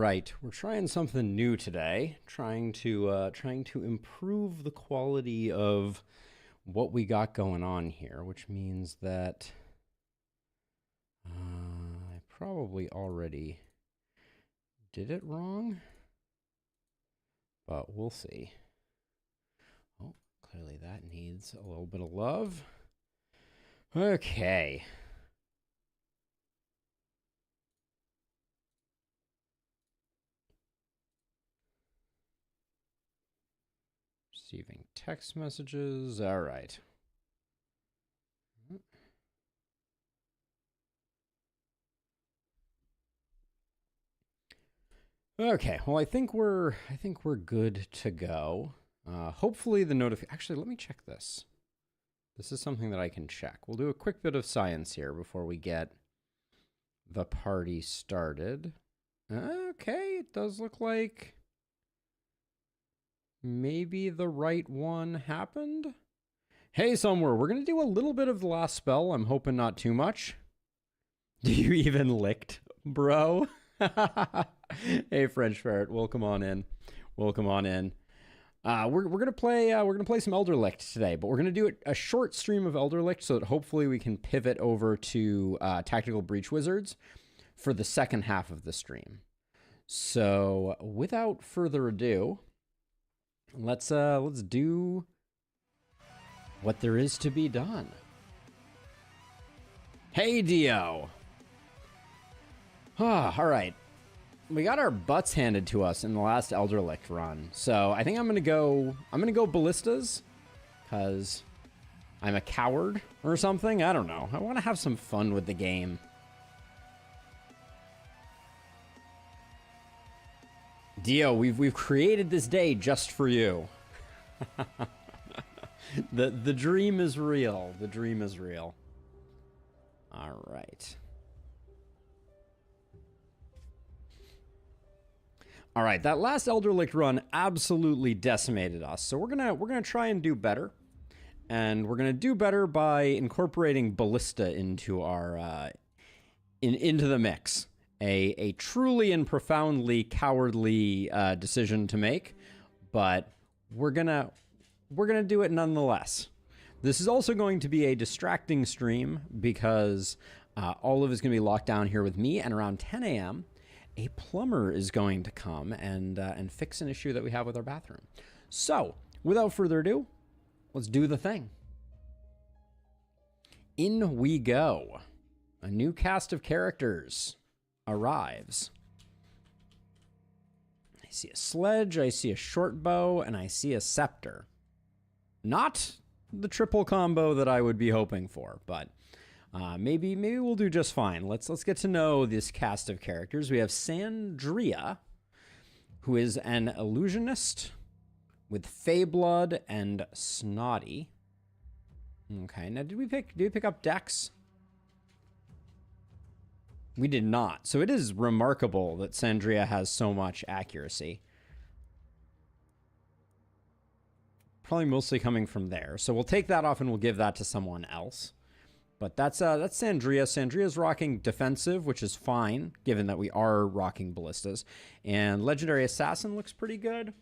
right, we're trying something new today. Trying to improve the quality of what we got going on here, which means that I probably already did it wrong, but we'll see. Oh, clearly that needs a little bit of love. Okay. Receiving text messages. All right. Okay. Well, I think we're good to go. Hopefully the Actually, let me check this. This is something that I can check. We'll do a quick bit of science here before we get the party started. Okay, it does look like maybe the right one happened. Hey, somewhere, we're going to do a little bit of the last spell. I'm hoping not too much. Do you even licked, bro? Hey, French Ferret, welcome on in. Welcome on in. We're gonna play some Elderlicht today, but we're gonna do a short stream of Elderlicht so that hopefully we can pivot over to Tactical Breach Wizards for the second half of the stream. So without further ado, let's do what there is to be done. Hey, Dio. All right. We got our butts handed to us in the last Elderlicht run, so I think I'm gonna go ballistas, cause I'm a coward or something. I don't know. I want to have some fun with the game. Dio, we've created this day just for you. The dream is real. The dream is real. All right. All right, that last Elderlicht run absolutely decimated us. So we're gonna try and do better, and we're gonna do better by incorporating ballista into our into the mix. A truly and profoundly cowardly decision to make, but we're gonna do it nonetheless. This is also going to be a distracting stream because Olive is gonna be locked down here with me, and around 10 a.m. a plumber is going to come and fix an issue that we have with our bathroom. So, without further ado, let's do the thing. In we go. A new cast of characters arrives. I see a sledge, I see a short bow, and I see a scepter. Not the triple combo that I would be hoping for, but maybe we'll do just fine. Let's get to know this cast of characters. We have Sandria, who is an illusionist with Fey blood and Snotty. Okay, now did we pick up Dex? We did not. So it is remarkable that Sandria has so much accuracy. Probably mostly coming from there. So we'll take that off and we'll give that to someone else. But that's Sandria. Sandria's rocking defensive, which is fine, given that we are rocking ballistas. And Legendary Assassin looks pretty good.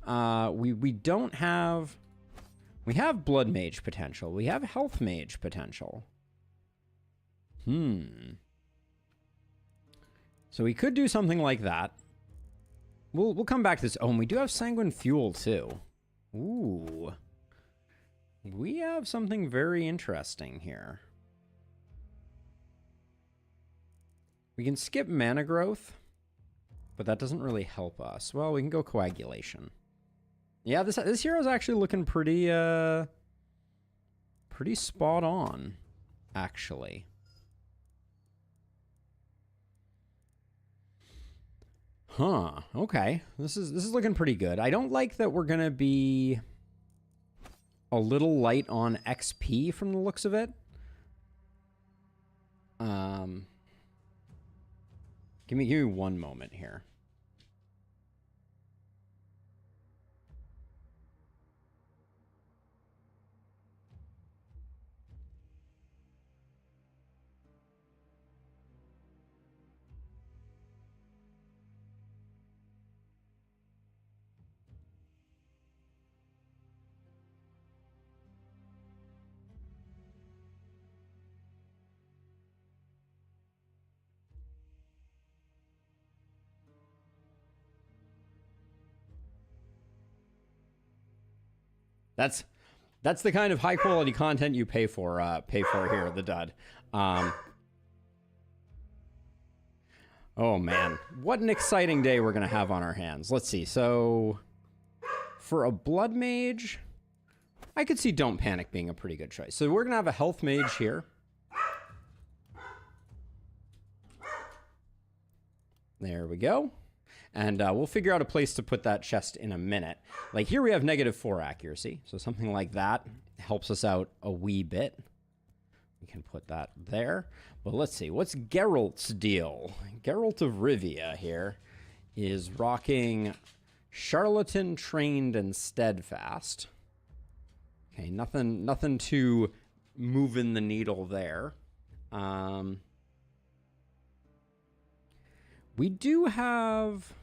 We don't have... We have Blood Mage potential. We have Health Mage potential. So we could do something like that. We'll come back to this. Oh, and we do have Sanguine Fuel, too. Ooh. We have something very interesting here. We can skip mana growth, but that doesn't really help us. Well, we can go coagulation. Yeah, this hero's actually looking pretty spot on, actually. Huh, okay. This is looking pretty good. I don't like that we're gonna be a little light on XP from the looks of it. Give me one moment here. That's the kind of high quality content you pay for here, the dud. Oh man, what an exciting day we're gonna have on our hands. Let's see. So for a blood mage, I could see Don't Panic being a pretty good choice. So we're gonna have a health mage here. There we go. And we'll figure out a place to put that chest in a minute. Like here we have -4 accuracy. So something like that helps us out a wee bit. We can put that there. But let's see. What's Geralt's deal? Geralt of Rivia here is rocking Charlatan, Trained, and Steadfast. Okay, nothing too moving the needle there. We don't have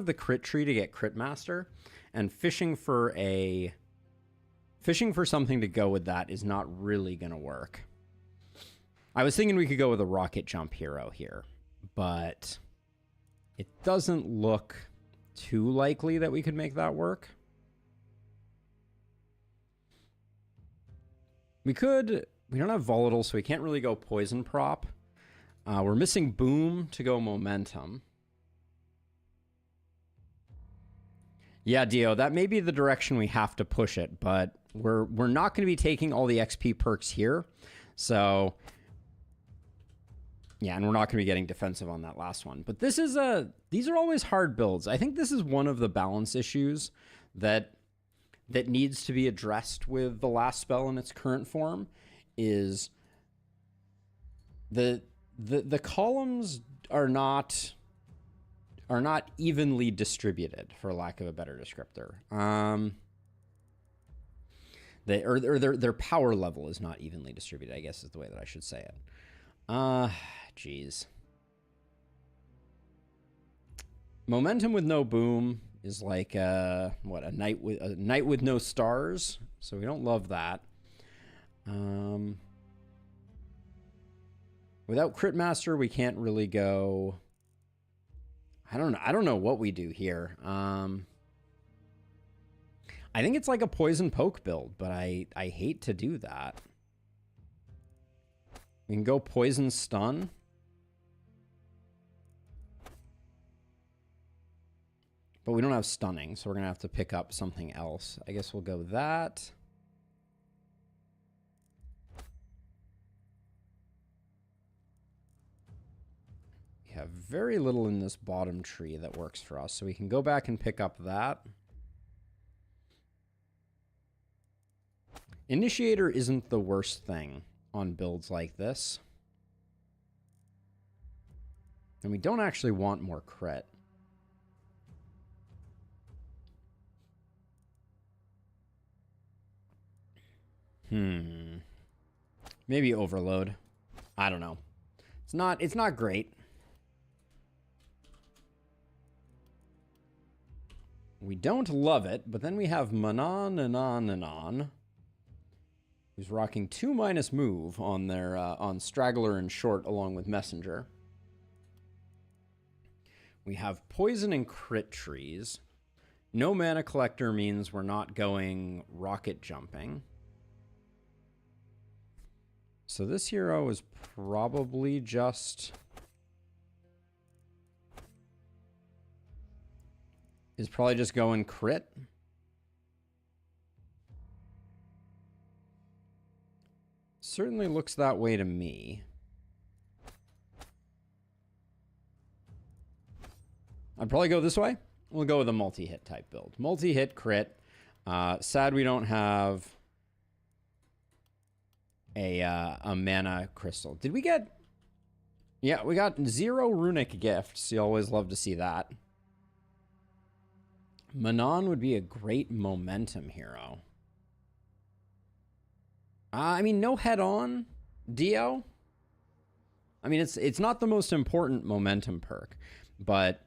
the crit tree to get Crit Master, and fishing for something to go with that is not really gonna work. I was thinking we could go with a rocket jump hero here, but it doesn't look too likely that we could make that work. We don't have volatile, so we can't really go poison prop. We're missing boom to go momentum. Yeah, Dio, that may be the direction we have to push it, but we're not going to be taking all the XP perks here. So, yeah, and we're not going to be getting defensive on that last one. But these are always hard builds. I think this is one of the balance issues that needs to be addressed with the last spell in its current form, is the columns are not evenly distributed, for lack of a better descriptor. Their power level is not evenly distributed, I guess is the way that I should say it. Jeez. Momentum with no boom is like a night with no stars, so we don't love that. Without Crit Master, we can't really go. I don't know what we do here. I think it's like a poison poke build, but I hate to do that. We can go poison stun. But we don't have stunning, so we're going to have to pick up something else. I guess we'll go that. We have very little in this bottom tree that works for us, so we can go back and pick up that. Initiator isn't the worst thing on builds like this. And we don't actually want more crit. Maybe overload. I don't know. It's not great. We don't love it, but then we have Manon, who's rocking 2- move on their on Straggler and Short along with Messenger. We have poison and crit trees. No mana collector means we're not going rocket jumping. So this hero is probably just going crit. Certainly looks that way to me. I'd probably go this way. We'll go with a multi-hit type build. Multi-hit crit. Sad we don't have a mana crystal. Did we get... Yeah, we got 0 runic gifts. You always love to see that. Manon would be a great momentum hero. I mean, no head-on Dio. I mean, it's not the most important momentum perk, but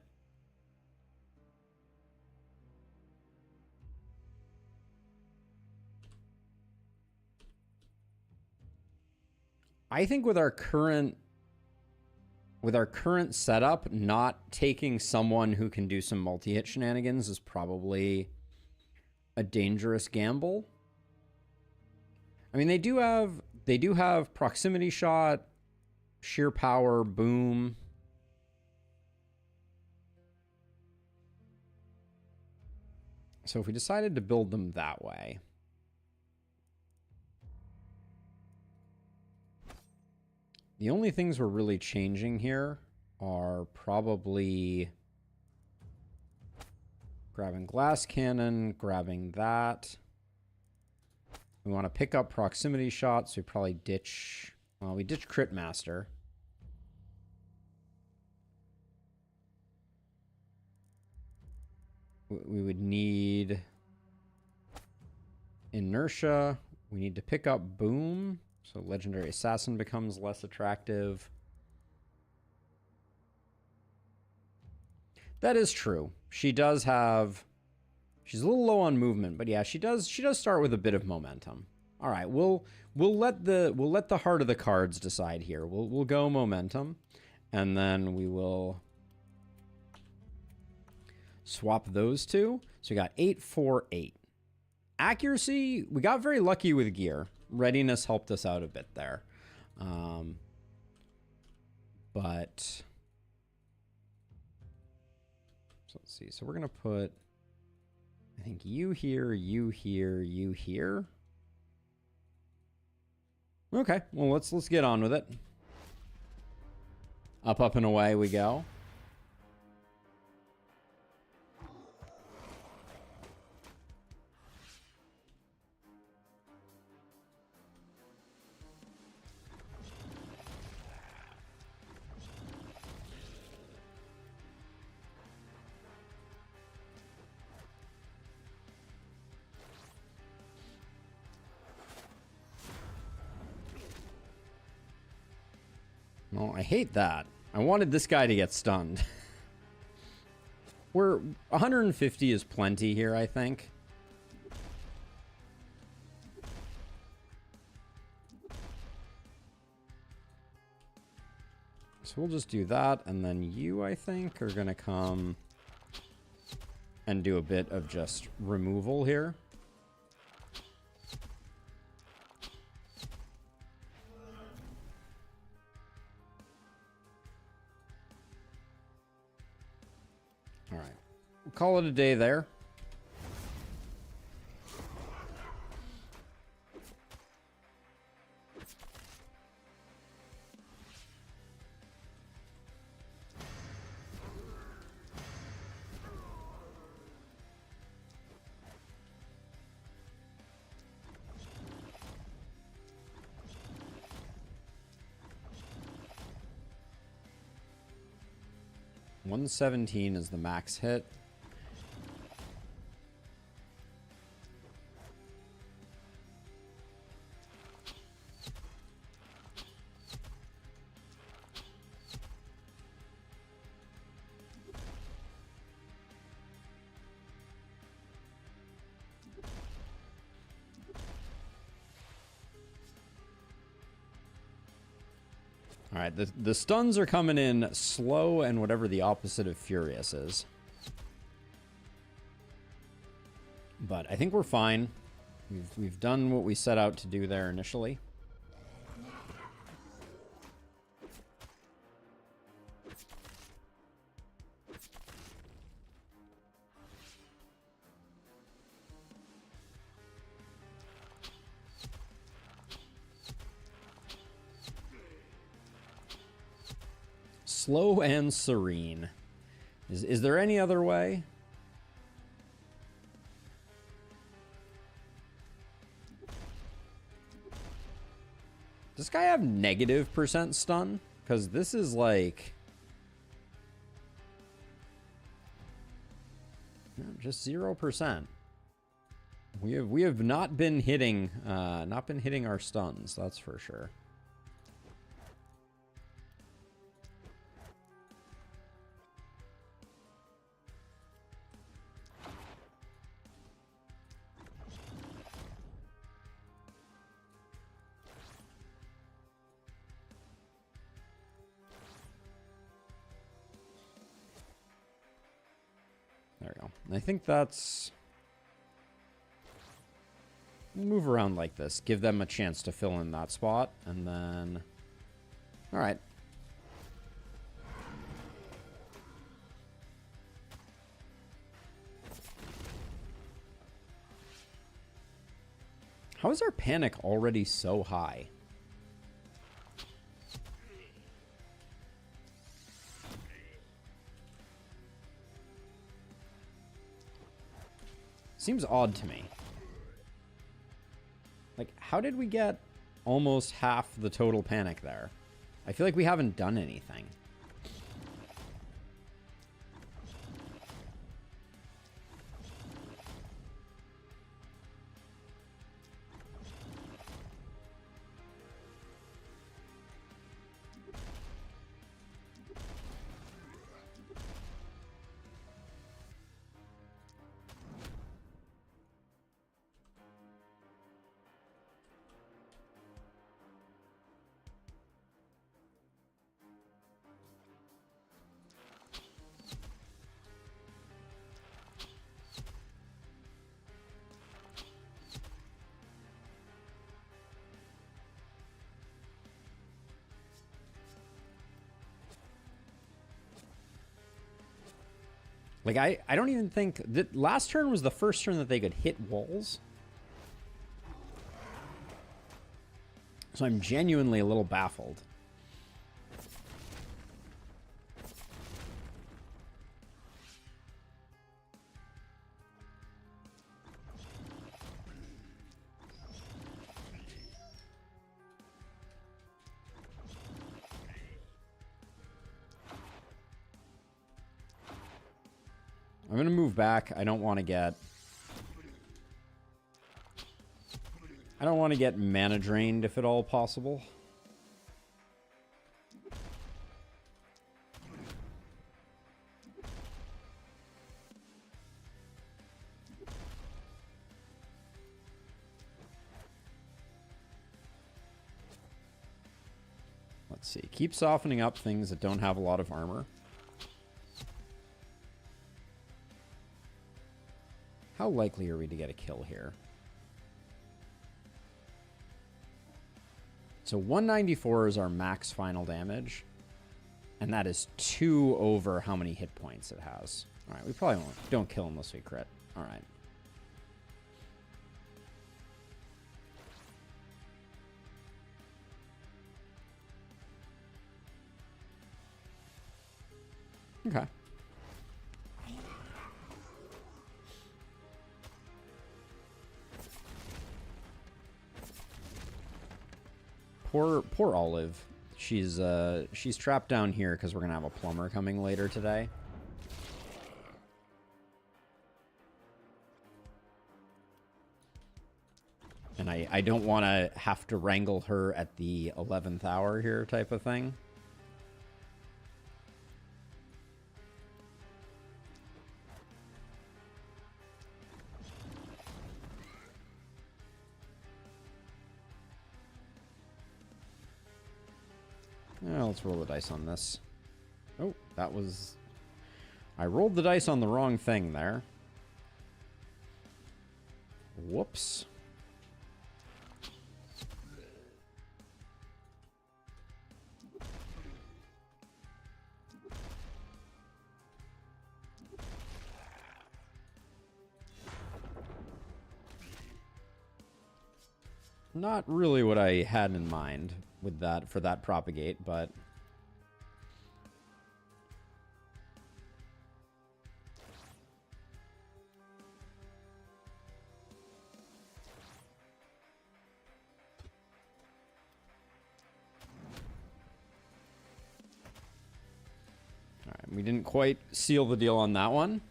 I think with our current setup, not taking someone who can do some multi-hit shenanigans is probably a dangerous gamble. I mean, they do have proximity shot, sheer power, boom. So if we decided to build them that way, the only things we're really changing here are probably grabbing glass cannon, grabbing that. We want to pick up proximity shots. So we probably ditch... Well, we ditch Crit Master. We would need inertia. We need to pick up boom. So Legendary Assassin becomes less attractive. That is true. She does have... She's a little low on movement, but yeah, she does start with a bit of momentum. All right, we'll let the heart of the cards decide here. We'll go momentum, and then we will swap those two. So we got 8, 4, 8. Accuracy, we got very lucky with gear. Readiness helped us out a bit there. But so let's see. So we're gonna put, I think, you here, you here, you here. Okay, well, let's get on with it. Up, up, and away we go. Well, I hate that. I wanted this guy to get stunned. 150 is plenty here, I think. So we'll just do that, and then you, I think, are going to come and do a bit of just removal here. All right, we'll call it a day there. $117 is the max hit. All right, the stuns are coming in slow and whatever the opposite of furious is. But I think we're fine. We've done what we set out to do there initially. Slow and serene. Is there any other way? Does this guy have -% stun? Because this is like... no, just 0%. We have not been hitting our stuns, that's for sure. There we go. I think that's... Move around like this. Give them a chance to fill in that spot. And then... Alright. How is our panic already so high? Seems odd to me. Like, how did we get almost half the total panic there? I feel like we haven't done anything. Like, I don't even think... that last turn was the first turn that they could hit walls. So I'm genuinely a little baffled. I'm going to move back. I don't want to get... I don't want to get mana drained if at all possible. Let's see. Keep softening up things that don't have a lot of armor. How likely are we to get a kill here? So 194 is our max final damage. And that is 2 over how many hit points it has. Alright, we probably won't. Don't kill unless we crit. Alright. Okay. Poor Olive. She's trapped down here because we're gonna have a plumber coming later today. And I don't want to have to wrangle her at the 11th hour here type of thing. Well, let's roll the dice on this. Oh, that was... I rolled the dice on the wrong thing there. Whoops. Not really what I had in mind with that for that propagate, but all right, we didn't quite seal the deal on that one.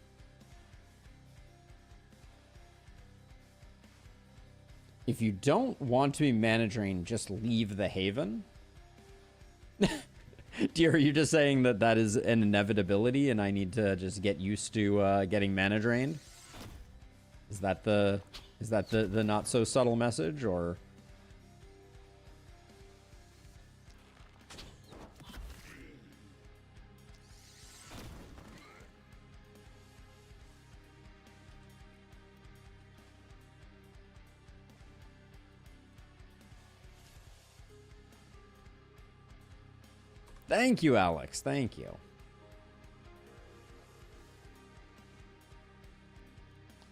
If you don't want to be mana drained, just leave the Haven. Dear, are you just saying that that is an inevitability and I need to just get used to getting mana drained? Is that the not so subtle message, or? Thank you, Alex. Thank you.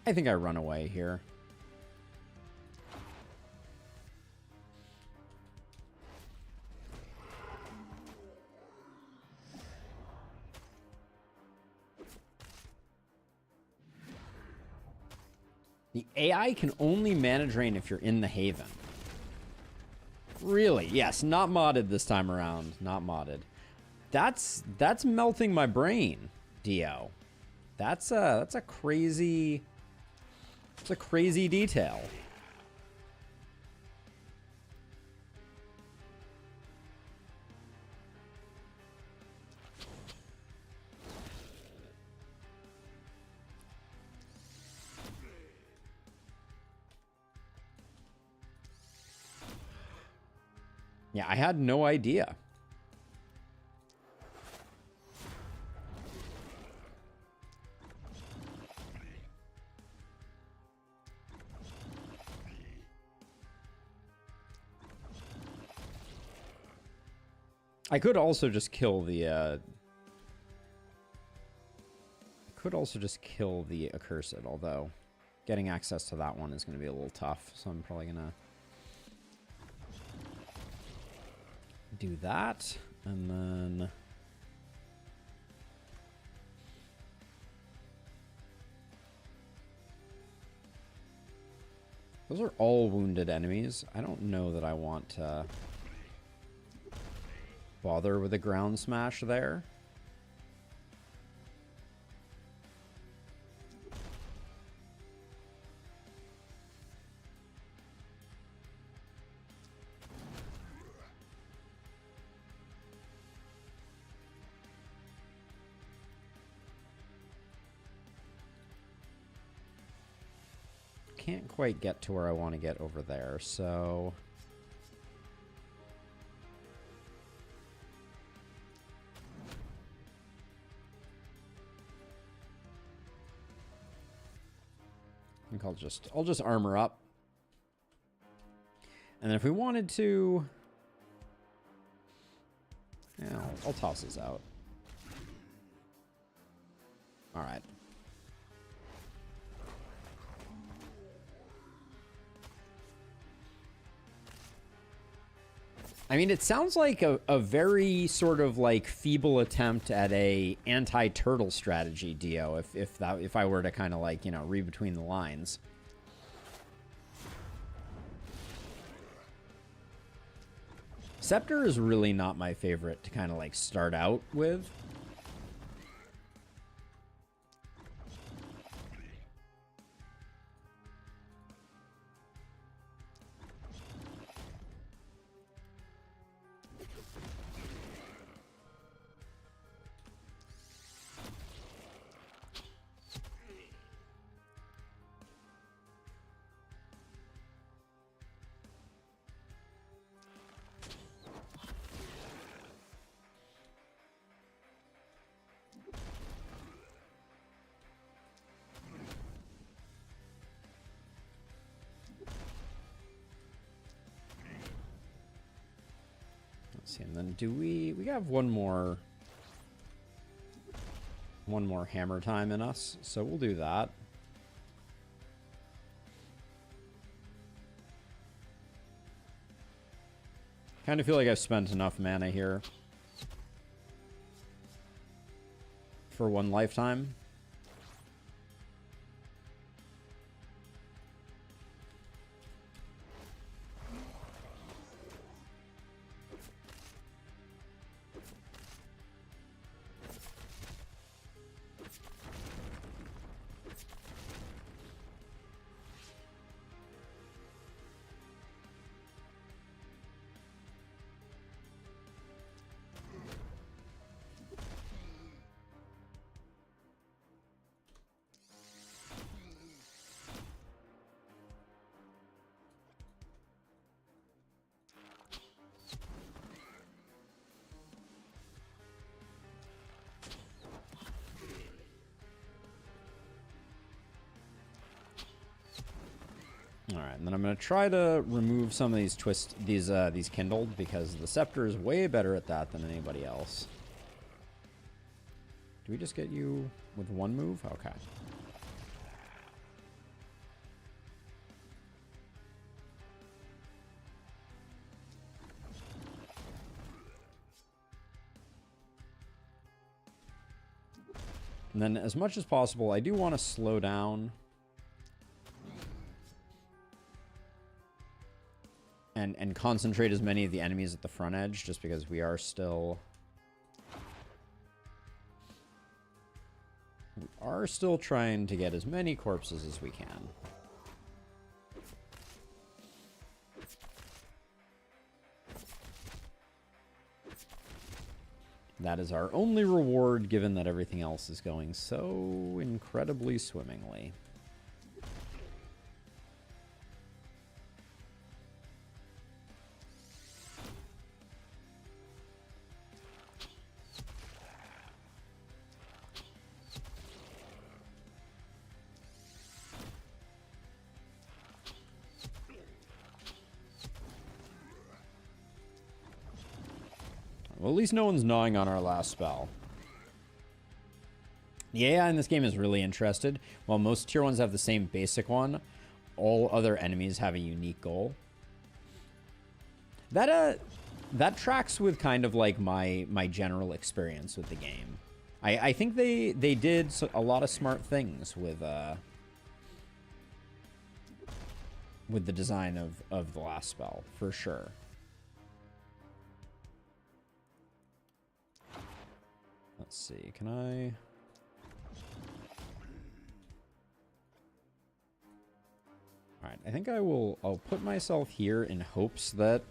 I think I run away here. The AI can only mana drain if you're in the Haven. Really? Yes, not modded this time around. Not modded. That's melting my brain, Dio. That's a crazy detail. Yeah, I had no idea. I could also just kill the accursed, although getting access to that one is going to be a little tough, so I'm probably going to do that, and then those are all wounded enemies. I don't know that I want to bother with a ground smash there. Can't quite get to where I want to get over there, so I think I'll just armor up. And then if we wanted to, yeah, I'll toss this out. All right. I mean, it sounds like a very sort of like feeble attempt at a anti-turtle strategy, Dio, if I were to kind of like, you know, read between the lines. Scepter is really not my favorite to kind of like start out with. And then do we have one more hammer time in us, so we'll do that. Kind of feel like I've spent enough mana here for one lifetime. All right, and then I'm gonna try to remove some of these kindled, because the scepter is way better at that than anybody else. Do we just get you with one move? Okay. And then as much as possible, I do want to slow down and concentrate as many of the enemies at the front edge, just because we are still trying to get as many corpses as we can. That is our only reward, given that everything else is going so incredibly swimmingly. Well, at least no one's gnawing on our last spell. The AI in this game is really interested. While most tier 1s have the same basic one, all other enemies have a unique goal. That tracks with kind of like my general experience with the game. I think they did a lot of smart things with the design of the last spell, for sure. Let's see, can I... Alright, I think I'll put myself here in hopes that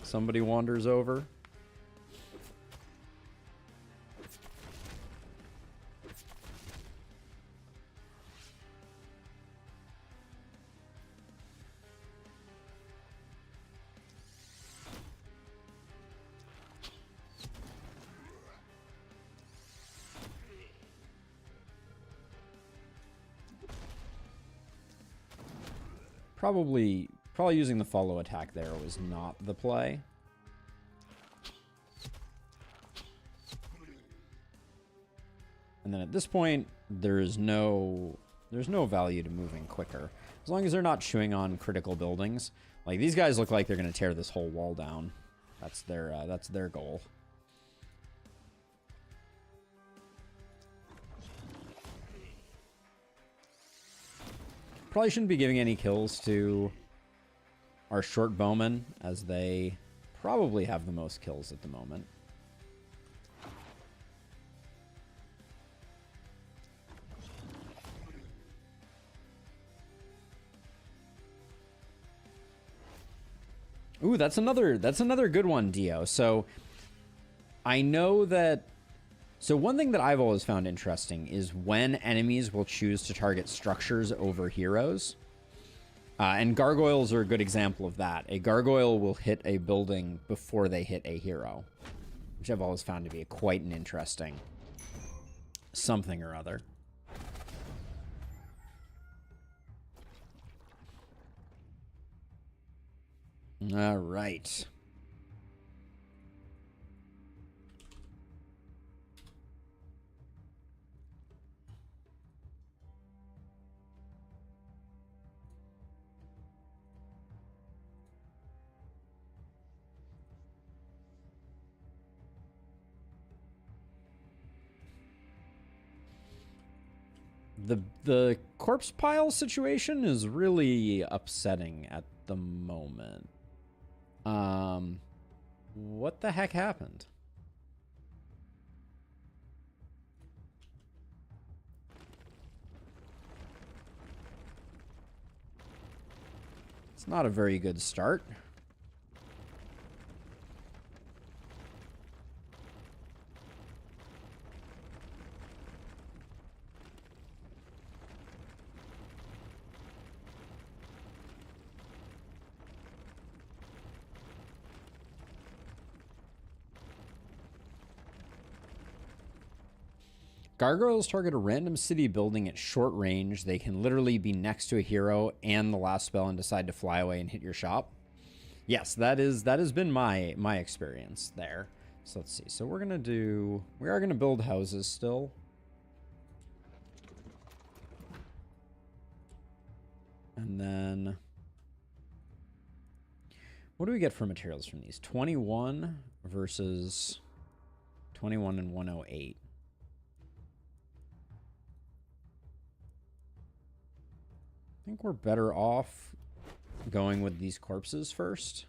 somebody wanders over. Probably using the follow attack there was not the play. And then at this point, there's no value to moving quicker. As long as they're not chewing on critical buildings. Like, these guys look like they're going to tear this whole wall down. That's their goal. Probably shouldn't be giving any kills to our short bowmen, as they probably have the most kills at the moment. Ooh, that's another good one, Dio. So I know that. So one thing that I've always found interesting is when enemies will choose to target structures over heroes. And gargoyles are a good example of that. A gargoyle will hit a building before they hit a hero, which I've always found to be quite an interesting something or other. All right. The corpse pile situation is really upsetting at the moment. What the heck happened? It's not a very good start. Gargoyles target a random city building at short range. They can literally be next to a hero and the last spell and decide to fly away and hit your shop. Yes, that has been my experience there. So let's see. So we are gonna build houses still. And then what do we get for materials from these? 21 versus 21 and 108. I think we're better off going with these corpses first.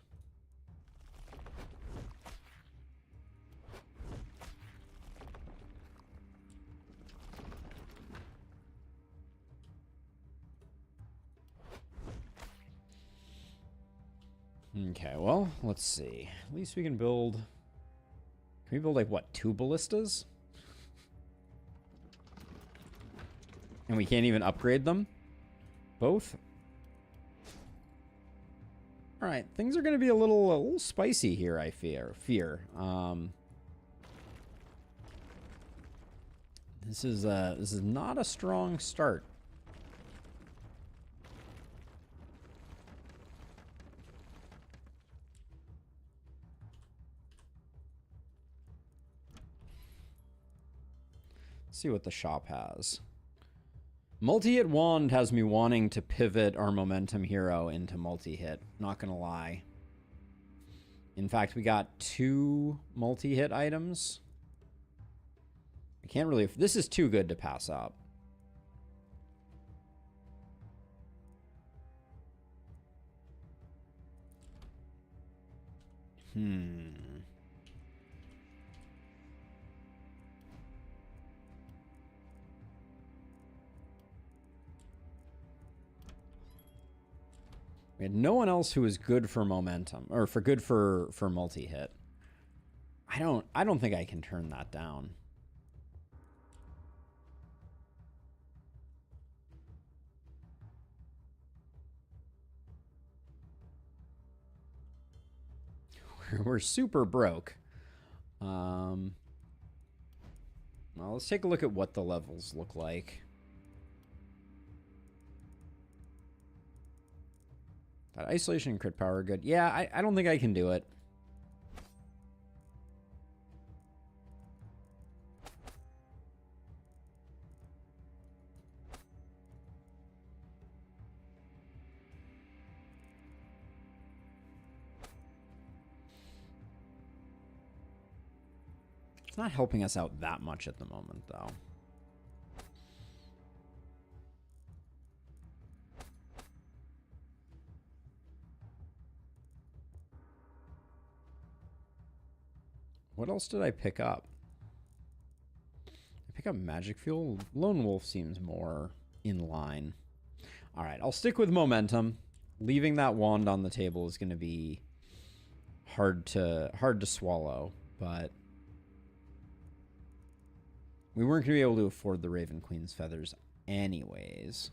Okay, well, let's see. At least we can build... Can we build, like, what, 2 ballistas? And we can't even upgrade them? Both? Alright, things are going to be a little spicy here, I fear. This is not a strong start. Let's see what the shop has. Multi-hit wand has me wanting to pivot our momentum hero into multi-hit. Not gonna lie. In fact, we got 2 multi-hit items. I can't really... This is too good to pass up. We had no one else who was good for momentum, or for multi-hit. I don't think I can turn that down. We're super broke. Well, let's take a look at what the levels look like. That isolation and crit power are good. Yeah, I don't think I can do it. It's not helping us out that much at the moment, though. What else did I pick up? I pick up magic fuel. Lone Wolf seems more in line. All right, I'll stick with momentum. Leaving that wand on the table is going to be hard to swallow, but we weren't going to be able to afford the Raven Queen's feathers anyways.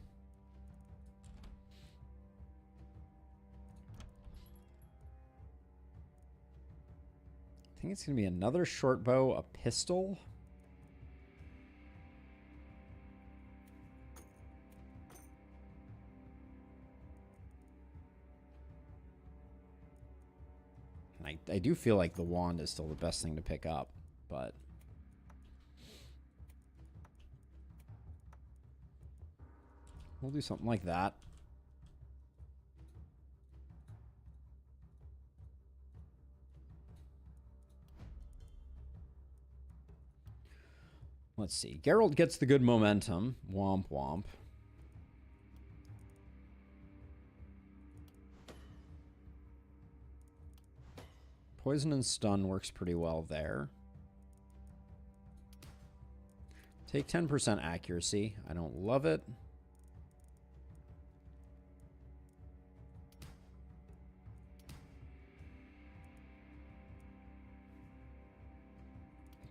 I think it's going to be another short bow, a pistol. And I do feel like the wand is still the best thing to pick up, but... We'll do something like that. Let's see. Geralt gets the good momentum. Womp womp. Poison and stun works pretty well there. Take 10% accuracy. I don't love it.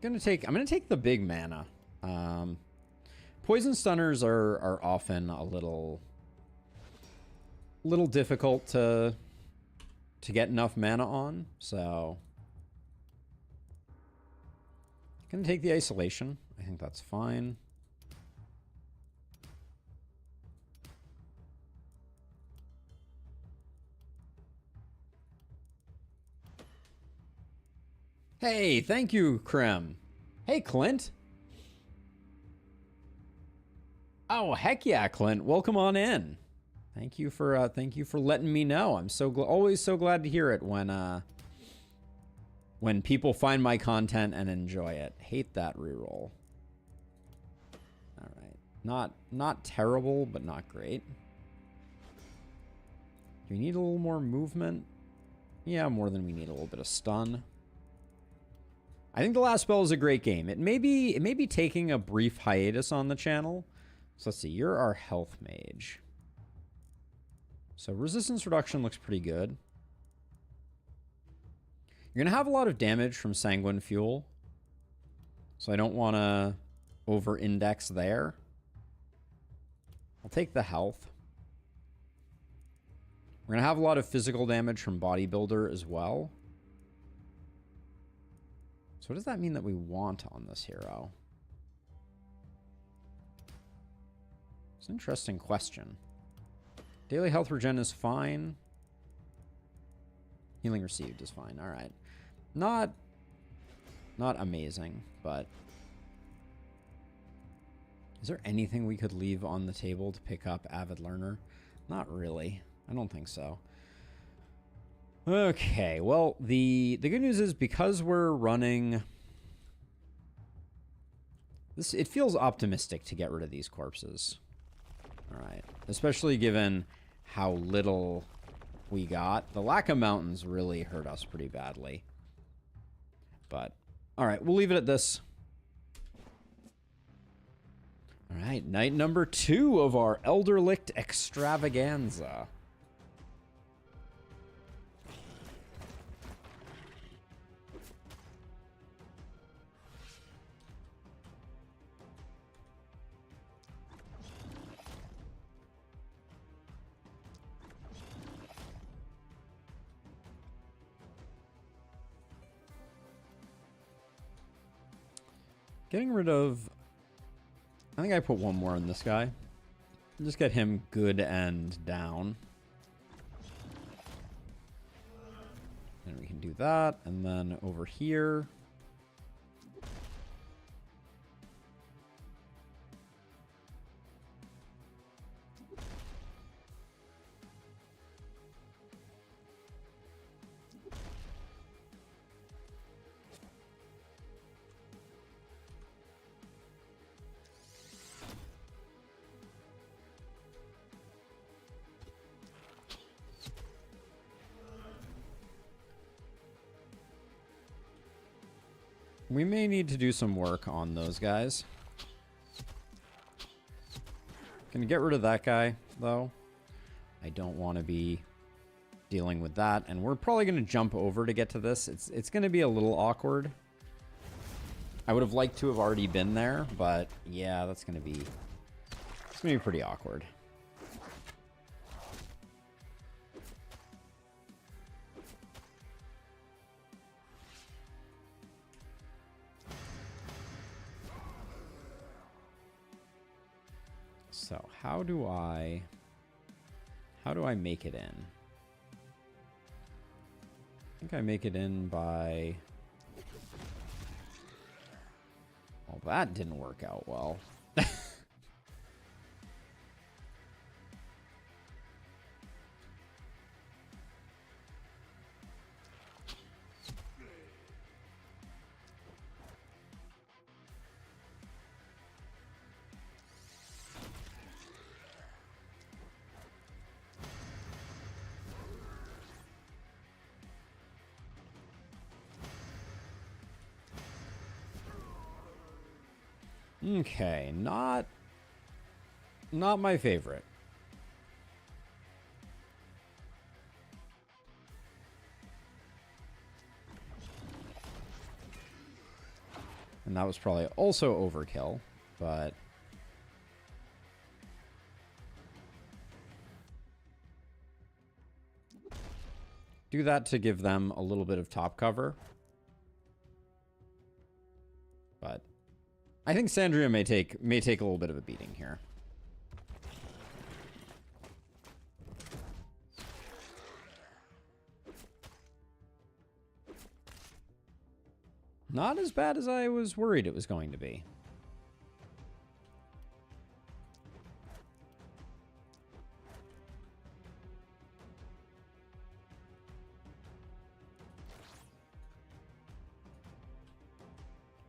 I'm gonna take the big mana. Poison stunners are often a little difficult to get enough mana on, so I'm gonna take the isolation. I think that's fine. Hey, thank you, Krem. Hey, Clint. Oh, heck yeah, Clint. Welcome on in. Thank you for letting me know. I'm always so glad to hear it when people find my content and enjoy it. Hate that reroll. All right. Not terrible, but not great. Do we need a little more movement? Yeah, more than we need a little bit of stun. I think the last spell is a great game. It may be taking a brief hiatus on the channel. So let's see. You're our health mage. So resistance reduction looks pretty good. You're going to have a lot of damage from Sanguine Fuel. So I don't want to over-index there. I'll take the health. We're going to have a lot of physical damage from Bodybuilder as well. So what does that mean that we want on this hero? It's an interesting question. Daily health regen is fine. Healing received is fine. All right. Not amazing, but is there anything we could leave on the table to pick up Avid Learner? Not really. I don't think so. Okay, well, the good news is because we're running this, it feels optimistic to get rid of these corpses. All right, especially given how little we got. The lack of mountains really hurt us pretty badly. But, all right, we'll leave it at this. All right, night number 2 of our Elderlicht extravaganza. Getting rid of... I think I put one more in this guy. Just get him good and down. And we can do that. And then over here... we may need to do some work on those guys. Gonna get rid of that guy, though. I don't want to be dealing with that. And we're probably going to jump over to get to this. It's going to be a little awkward. I would have liked to have already been there, but yeah, it's going to be pretty awkward. So how do I make it in? I think I make it in by... Well, that didn't work out well. Okay, not my favorite. And that was probably also overkill, but do that to give them a little bit of top cover. But I think Sandria may take a little bit of a beating here. Not as bad as I was worried it was going to be.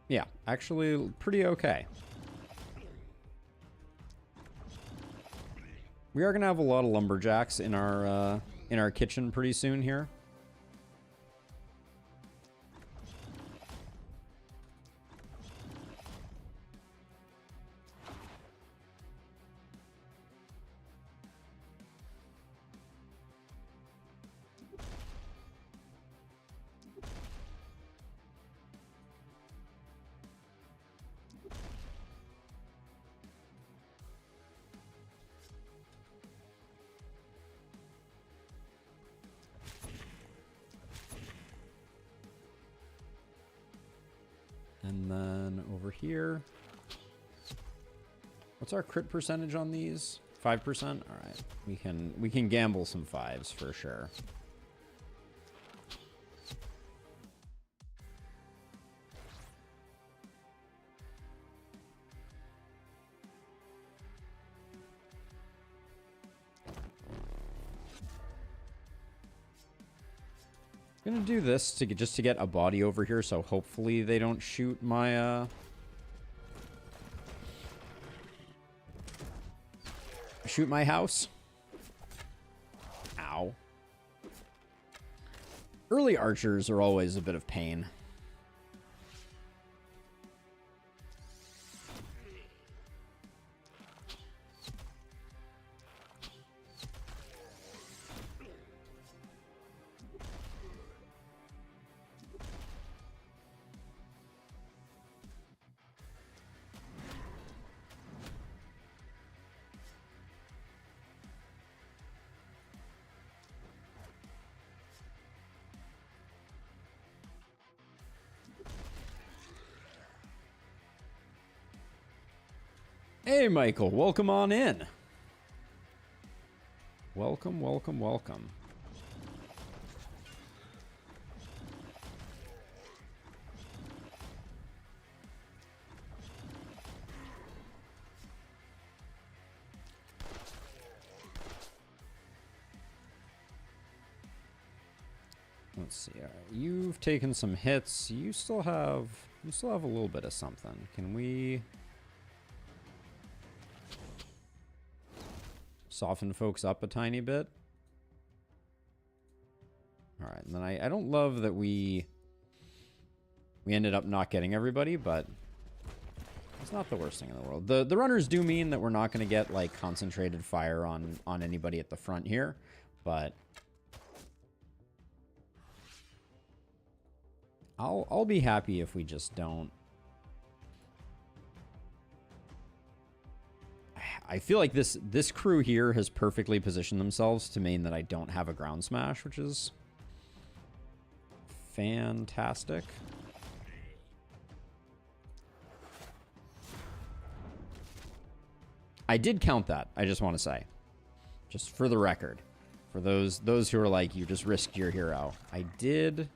Yeah, actually pretty okay. We are gonna have a lot of lumberjacks in our kitchen pretty soon here. And then over here, what's our crit percentage on these? 5%? All right, we can gamble some 5s for sure. Gonna do this to get, just to get a body over here, so hopefully they don't shoot my house. Ow. Early archers are always a bit of pain. Hey, Michael, welcome on in. Welcome, welcome, welcome. Let's see. All right. You've taken some hits. You still have a little bit of something. Can we soften folks up a tiny bit? All right, and then I don't love that we ended up not getting everybody, but it's not the worst thing in the world. The runners do mean that we're not going to get like concentrated fire on anybody at the front here, but I'll be happy if we just don't. I feel like this crew here has perfectly positioned themselves to mean that I don't have a ground smash, which is fantastic. I did count that, I just want to say. Just for the record. For those who are like, you just risked your hero. I did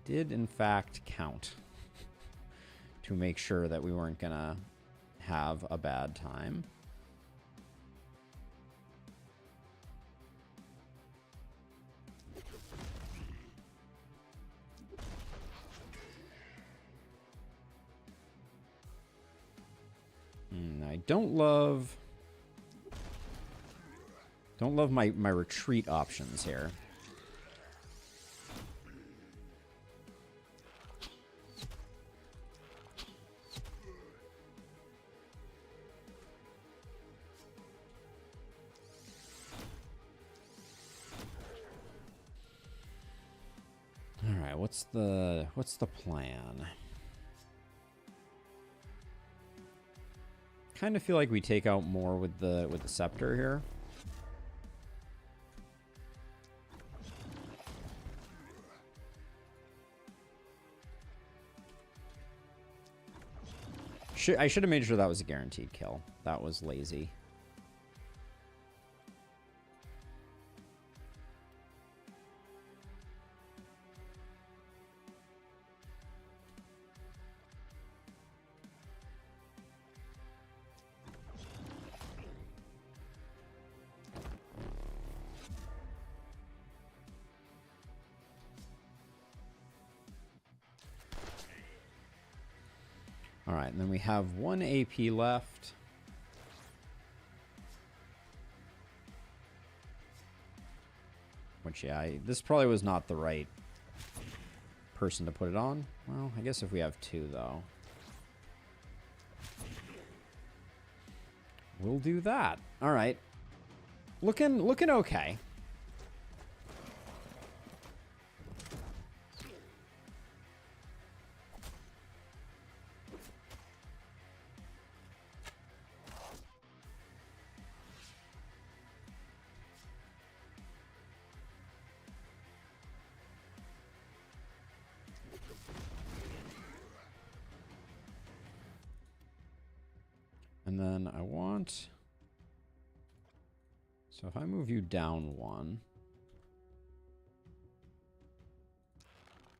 in fact count to make sure that we weren't gonna have a bad time. I don't love my retreat options here. All right, what's the plan? Kind of feel like we take out more with the scepter here. I should have made sure that was a guaranteed kill. That was lazy. All right, and then we have 1 AP left. Which, yeah, this probably was not the right person to put it on. Well, I guess if we have 2, though. We'll do that. All right. Looking okay. And then I want... So if I move you down 1...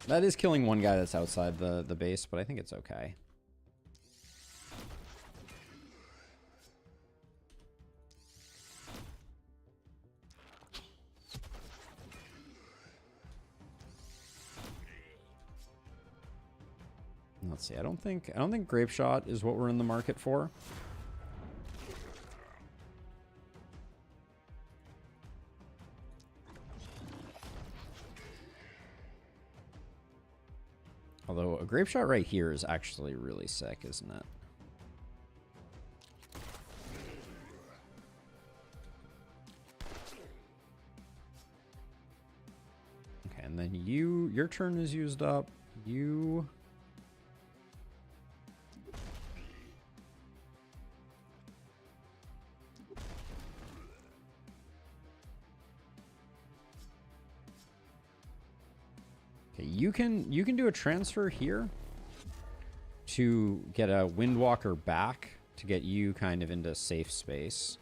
That is killing 1 guy that's outside the base, but I think it's okay. Let's see. I don't think grape shot is what we're in the market for. Although a grape shot right here is actually really sick, isn't it? Okay, and then your turn is used up. You... You can do a transfer here to get a Windwalker back to get you kind of into safe space.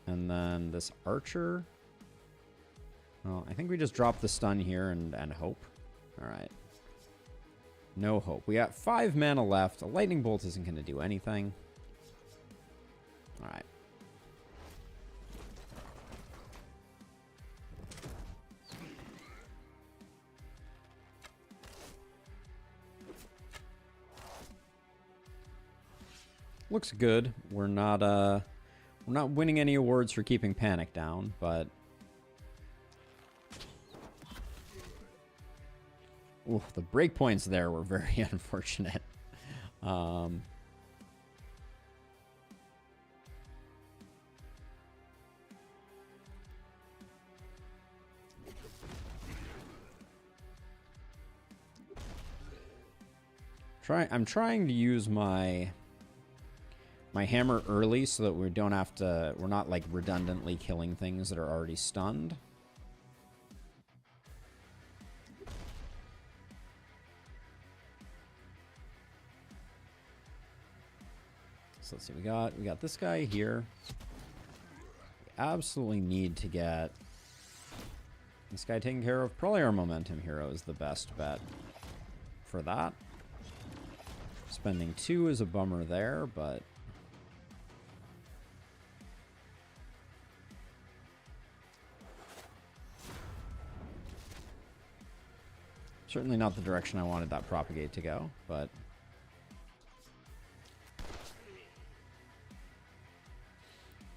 And then this archer. Well, I think we just drop the stun here and hope. All right. No hope. We got 5 mana left. A lightning bolt isn't going to do anything. All right. Looks good. We're not winning any awards for keeping panic down, but ooh, the breakpoints there were very unfortunate. I'm trying to use my hammer early so that we don't have to... We're not, like, redundantly killing things that are already stunned. So let's see. We got this guy here. We absolutely need to get this guy taken care of. Probably our momentum hero is the best bet for that. Spending 2 is a bummer there, but... Certainly not the direction I wanted that propagate to go, but...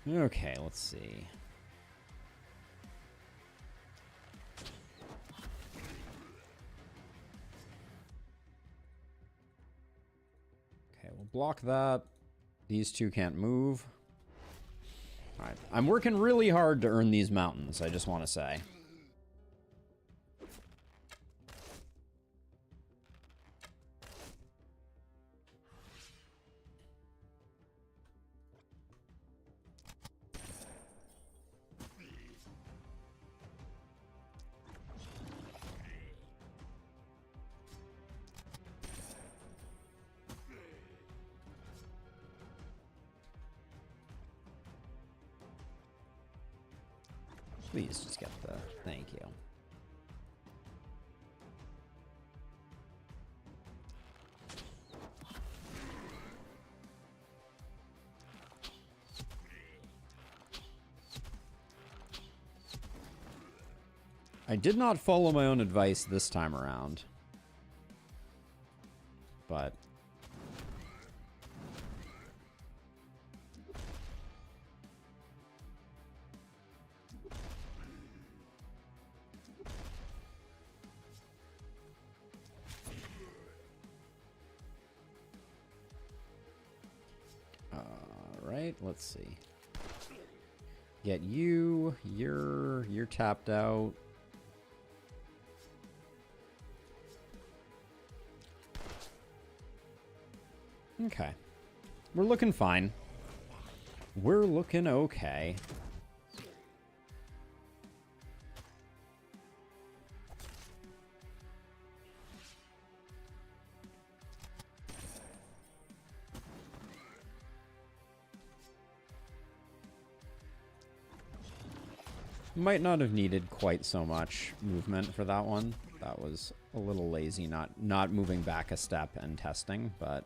Okay, let's see. Okay, we'll block that. These 2 can't move. Alright, I'm working really hard to earn these mountains, I just want to say. Please just get the... Thank you. I did not follow my own advice this time around. But right, let's see. Get you. You're tapped out. Okay. We're looking fine. We're looking okay. Might not have needed quite so much movement for that one. That was a little lazy, not moving back a step and testing, but...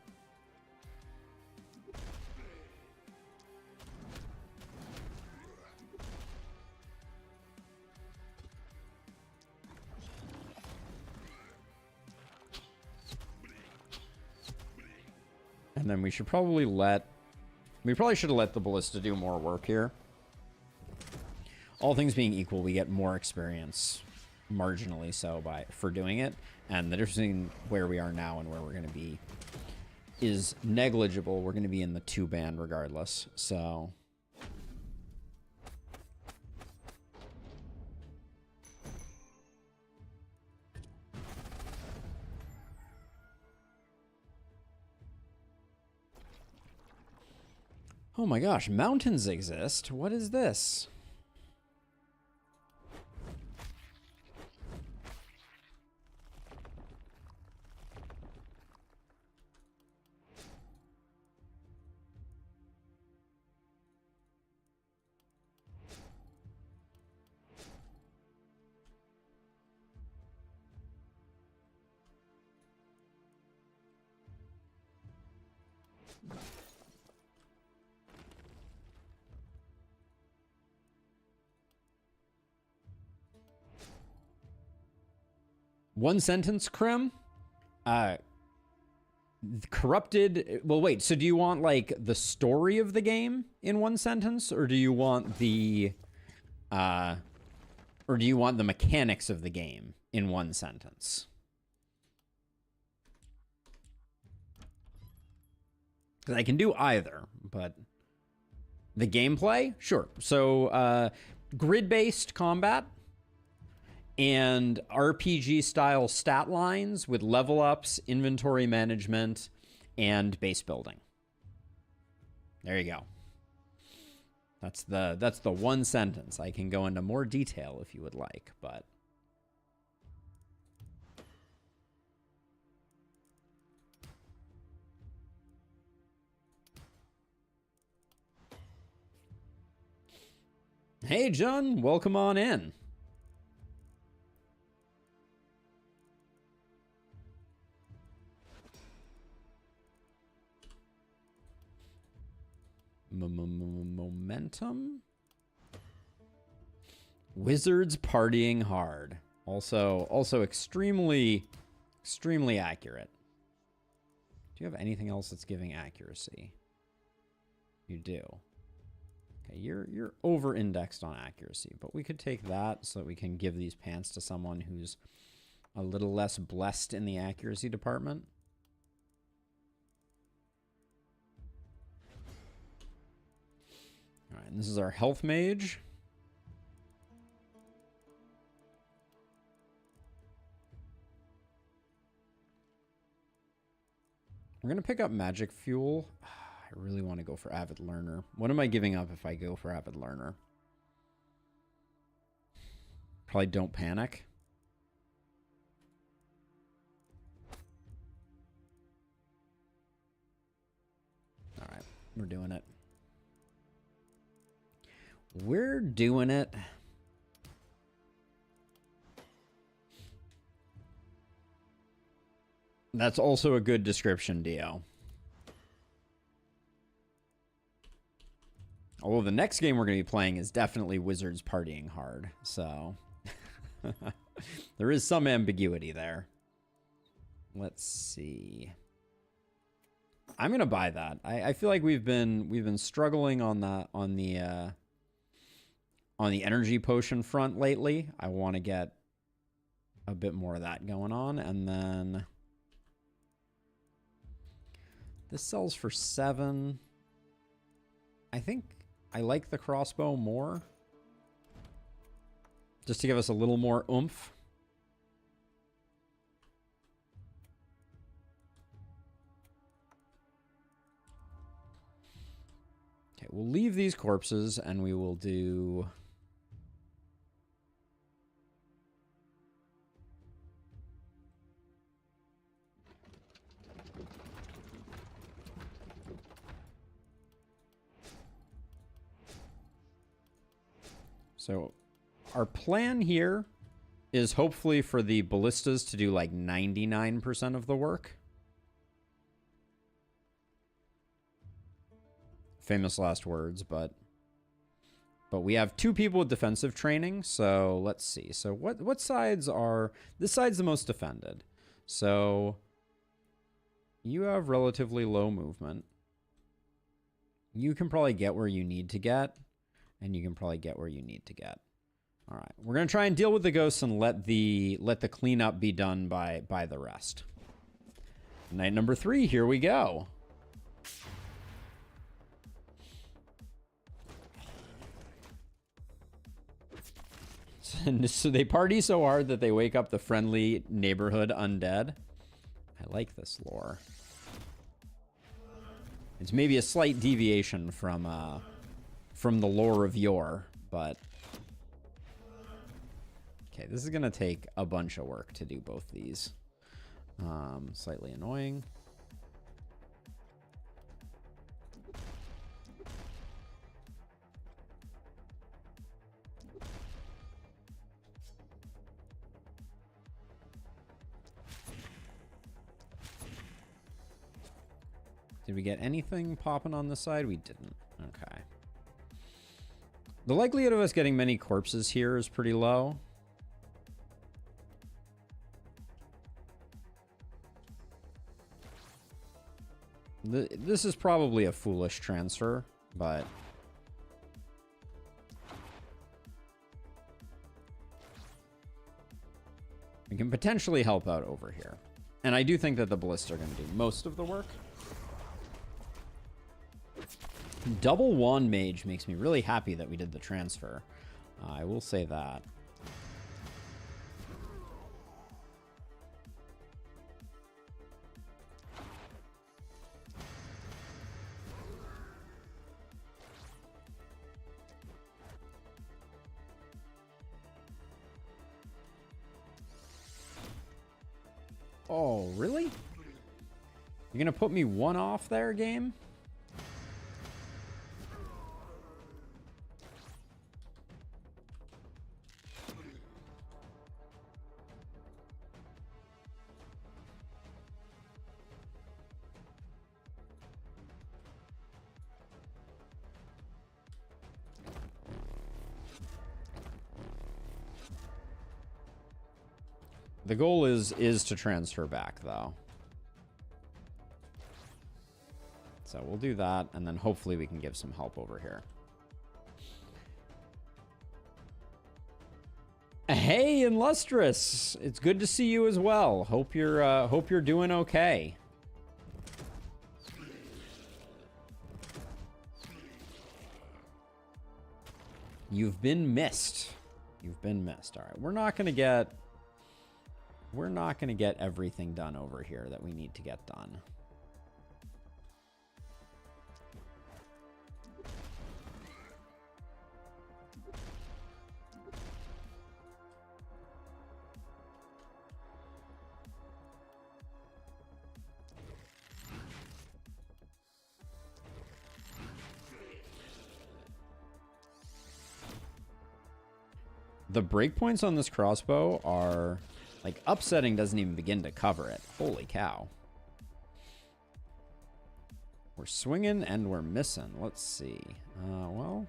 And then we should probably let... We probably should have let the ballista do more work here. All things being equal, we get more experience, marginally so, for doing it. And the difference between where we are now and where we're going to be is negligible. We're going to be in the 2-band regardless, so... Oh my gosh, mountains exist. What is this? One sentence, Krim? Corrupted... Well, wait, so do you want, like, the story of the game in one sentence? Or do you want the... Or do you want the mechanics of the game in one sentence? Because I can do either, but... The gameplay? Sure. So, grid-based combat... and RPG-style stat lines with level ups, inventory management, and base building. There you go. That's the one sentence. I can go into more detail if you would like, but... Hey, John. Welcome on in. Momentum? Wizards partying hard. Also extremely accurate. Do you have anything else that's giving accuracy? You do. Okay, you're over-indexed on accuracy, but we could take that so that we can give these pants to someone who's a little less blessed in the accuracy department. All right, and this is our health mage. We're going to pick up magic fuel. I really want to go for avid learner. What am I giving up if I go for avid learner? Probably don't panic. All right, we're doing it. We're doing it. That's also a good description, Dio. Although the next game we're going to be playing is definitely Wizards partying hard, so there is some ambiguity there. Let's see. I'm going to buy that. I feel like we've been struggling on the energy potion front lately. I want to get a bit more of that going on, and then this sells for 7. I think I like the crossbow more. Just to give us a little more oomph. Okay, we'll leave these corpses and we will do... So our plan here is hopefully for the ballistas to do like 99% of the work. Famous last words, but we have 2 people with defensive training, so let's see. So what sides are... This side's the most defended. So you have relatively low movement. You can probably get where you need to get, and you can probably get where you need to get. All right, we're gonna try and deal with the ghosts and let the cleanup be done by the rest. Night number 3, here we go. So they party so hard that they wake up the friendly neighborhood undead. I like this lore. It's maybe a slight deviation from the lore of yore, but... Okay, this is gonna take a bunch of work to do both these. Slightly annoying. Did we get anything popping on this side? We didn't. Okay. The likelihood of us getting many corpses here is pretty low. This is probably a foolish transfer, but... we can potentially help out over here. And I do think that the ballists are going to do most of the work. Double wand mage makes me really happy that we did the transfer. I will say that. Oh, really? You're gonna put me 1 off there, game? The goal is to transfer back, though. So we'll do that, and then hopefully we can give some help over here. Hey, Illustrious! It's good to see you as well. Hope you're doing okay. You've been missed. You've been missed. All right, we're not gonna get everything done over here that we need to get done. The breakpoints on this crossbow are... like, upsetting doesn't even begin to cover it. Holy cow. We're swinging and we're missing. Let's see. Well...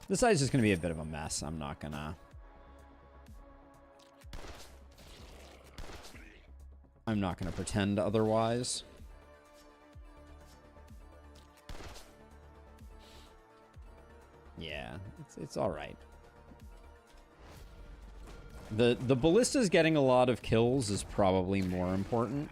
this side's just going to be a bit of a mess. I'm not gonna pretend otherwise. Yeah, it's all right. The ballistas getting a lot of kills is probably more important.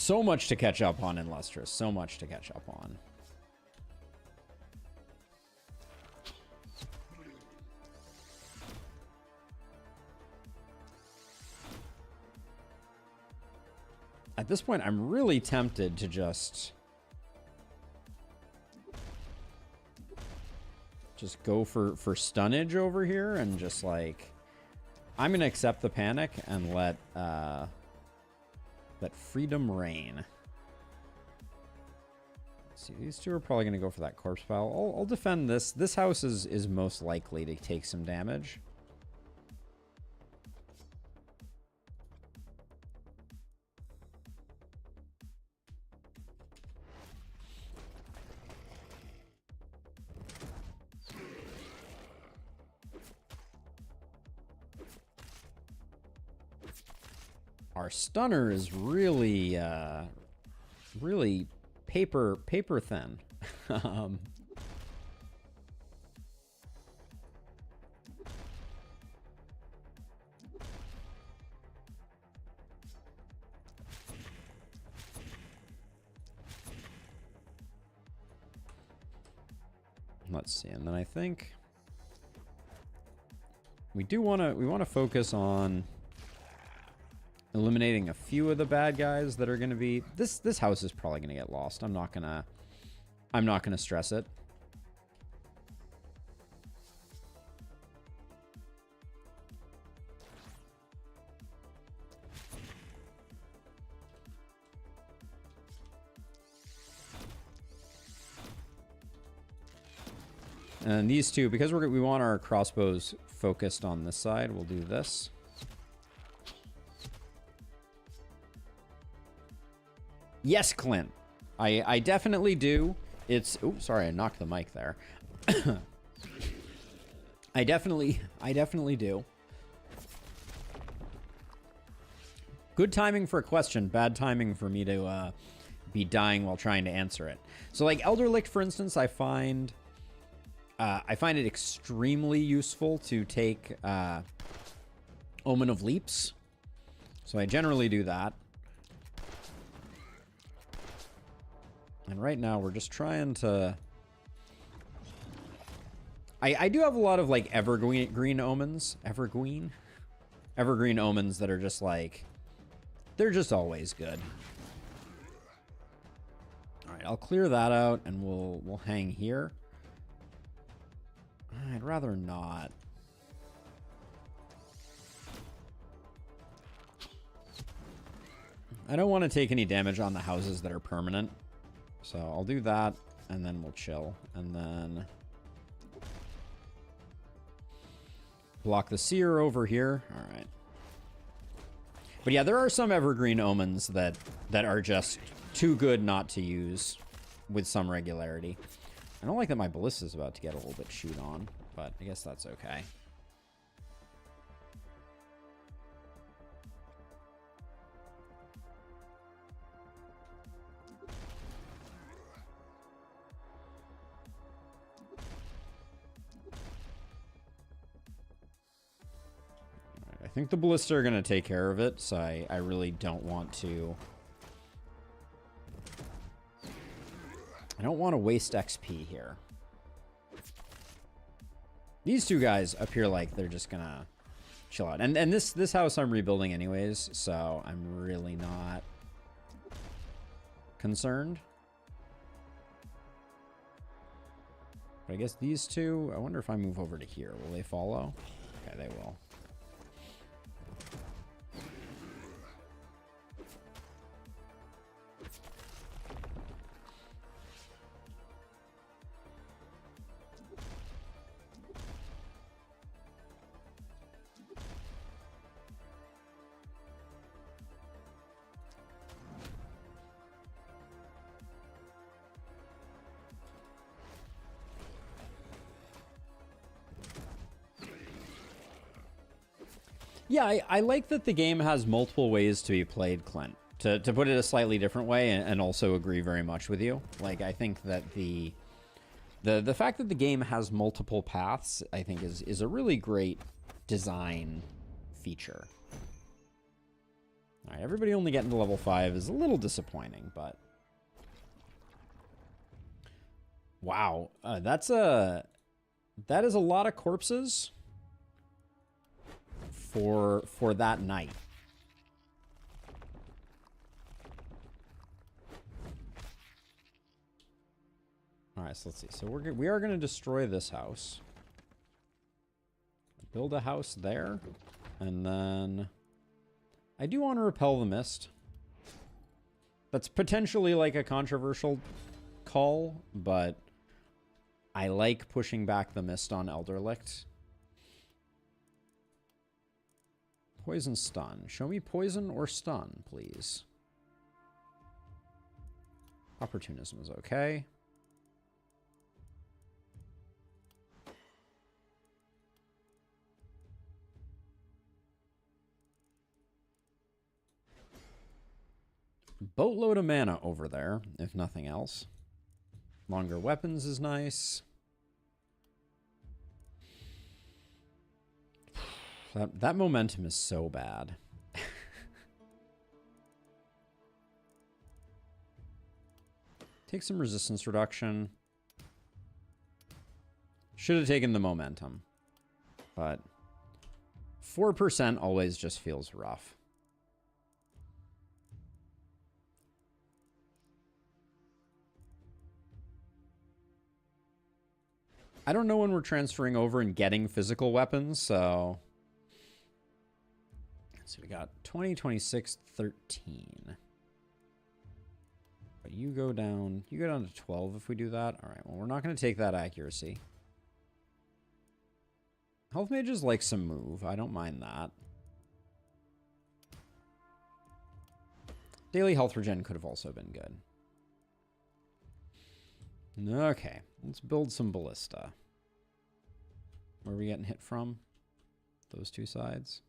So much to catch up on in Lustrous. So much to catch up on. At this point, I'm really tempted to just go for stunnage over here and just like, I'm gonna accept the panic and let freedom reign. Let's see, these two are probably gonna go for that corpse pile. I'll defend this. This house is most likely to take some damage. Our stunner is really, really paper thin. Let's see, and then I think we want to focus on eliminating a few of the bad guys that are going to be... This house is probably going to get lost. I'm not going to stress it. And these two, because we want our crossbows focused on this side, we'll do this. Yes, Clint. I definitely do. It's... Oh, sorry, I knocked the mic there. I definitely do. Good timing for a question. Bad timing for me to be dying while trying to answer it. So, like, Elderlicht, for instance, I find it extremely useful to take Omen of Leaps. So I generally do that. And right now we're just trying to... I do have a lot of, like, evergreen omens. Evergreen omens that are just, like... They're just always good. Alright, I'll clear that out and we'll hang here. I'd rather not. I don't want to take any damage on the houses that are permanent. So I'll do that, and then we'll chill. And then... block the seer over here. Alright. But yeah, there are some evergreen omens that are just too good not to use with some regularity. I don't like that my ballista is about to get a little bit chewed on, but I guess that's okay. I think the ballista are going to take care of it, so I really don't want to... I don't want to waste XP here. These two guys appear like they're just going to chill out. And this house I'm rebuilding anyways, so I'm really not concerned. But I guess these two, I wonder if I move over to here, will they follow? Okay, they will. Yeah, I like that the game has multiple ways to be played, Clint. To put it a slightly different way, and also agree very much with you. Like, I think that the fact that the game has multiple paths, I think, is a really great design feature. All right, everybody only getting to level 5 is a little disappointing, but... Wow, that is a lot of corpses for that night. All right, so let's see. So we are going to destroy this house. Build a house there, and then I do want to repel the mist. That's potentially like a controversial call, but I like pushing back the mist on Elderlicht. Poison stun. Show me poison or stun, please. Opportunism is okay. Boatload of mana over there, if nothing else. Longer weapons is nice. That momentum is so bad. Take some resistance reduction. Should have taken the momentum. But 4% always just feels rough. I don't know when we're transferring over and getting physical weapons, so... So we got 20, 26, 13. But you go down to 12 if we do that. All right, well, we're not going to take that accuracy. Health mages like some move. I don't mind that. Daily health regen could have also been good. Okay, let's build some ballista. Where are we getting hit from? Those two sides.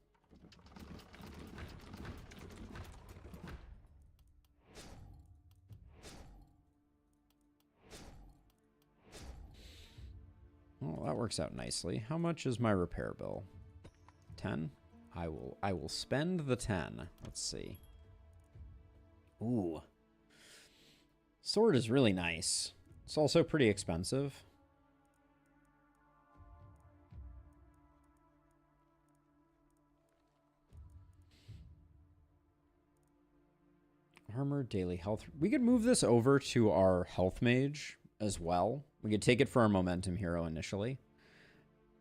Oh, that works out nicely. How much is my repair bill? 10? I will spend the 10. Let's see. Ooh. Sword is really nice. It's also pretty expensive. Armor, daily health. We could move this over to our health mage as well. We could take it for our momentum hero initially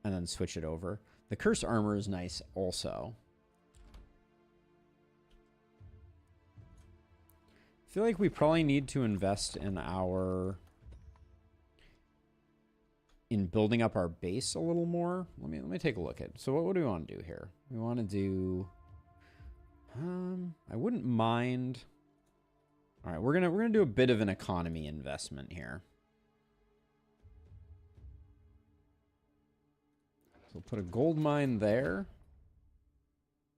and then switch it over. The curse armor is nice also. I feel like we probably need to invest in building up our base a little more. Let me take a look at. So what do we want to do here? We want to do I wouldn't mind. All right, we're going to do a bit of an economy investment here. So we'll put a gold mine there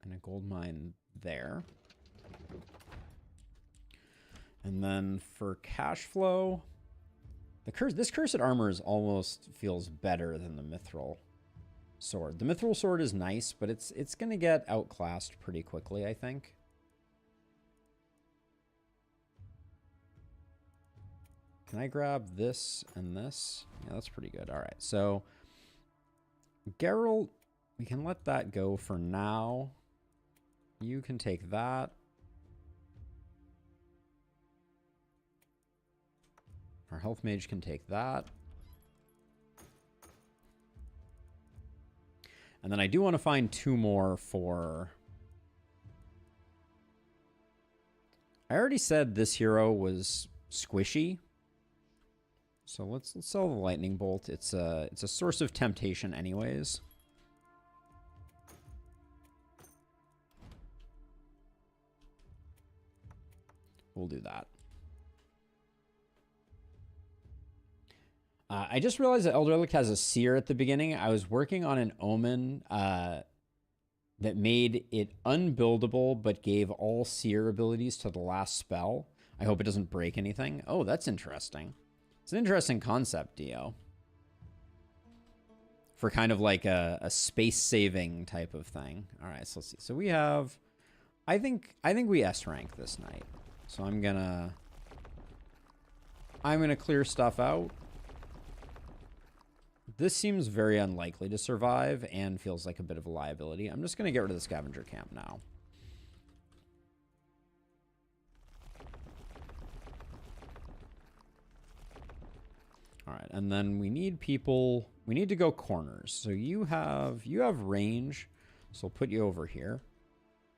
and a gold mine there. And then for cash flow, this cursed armor almost feels better than the mithril sword. The mithril sword is nice, but it's going to get outclassed pretty quickly, I think. Can I grab this and this? Yeah, that's pretty good. All right, so Geralt, we can let that go for now. You can take that. Our health mage can take that. And then I do want to find 2 more for... I already said this hero was squishy. So let's sell the lightning bolt. It's a source of temptation anyways. We'll do that. I just realized that Elderlicht has a seer at the beginning. I was working on an omen that made it unbuildable but gave all seer abilities to the last spell. I hope it doesn't break anything. Oh, that's interesting. It's an interesting concept, Dio. For kind of like a space-saving type of thing. All right, so let's see. So we have I think we S rank this night. So I'm gonna clear stuff out. This seems very unlikely to survive and feels like a bit of a liability. I'm just gonna get rid of the scavenger camp now. All right, and then we need people. We need to go corners. So you have range, so I'll put you over here.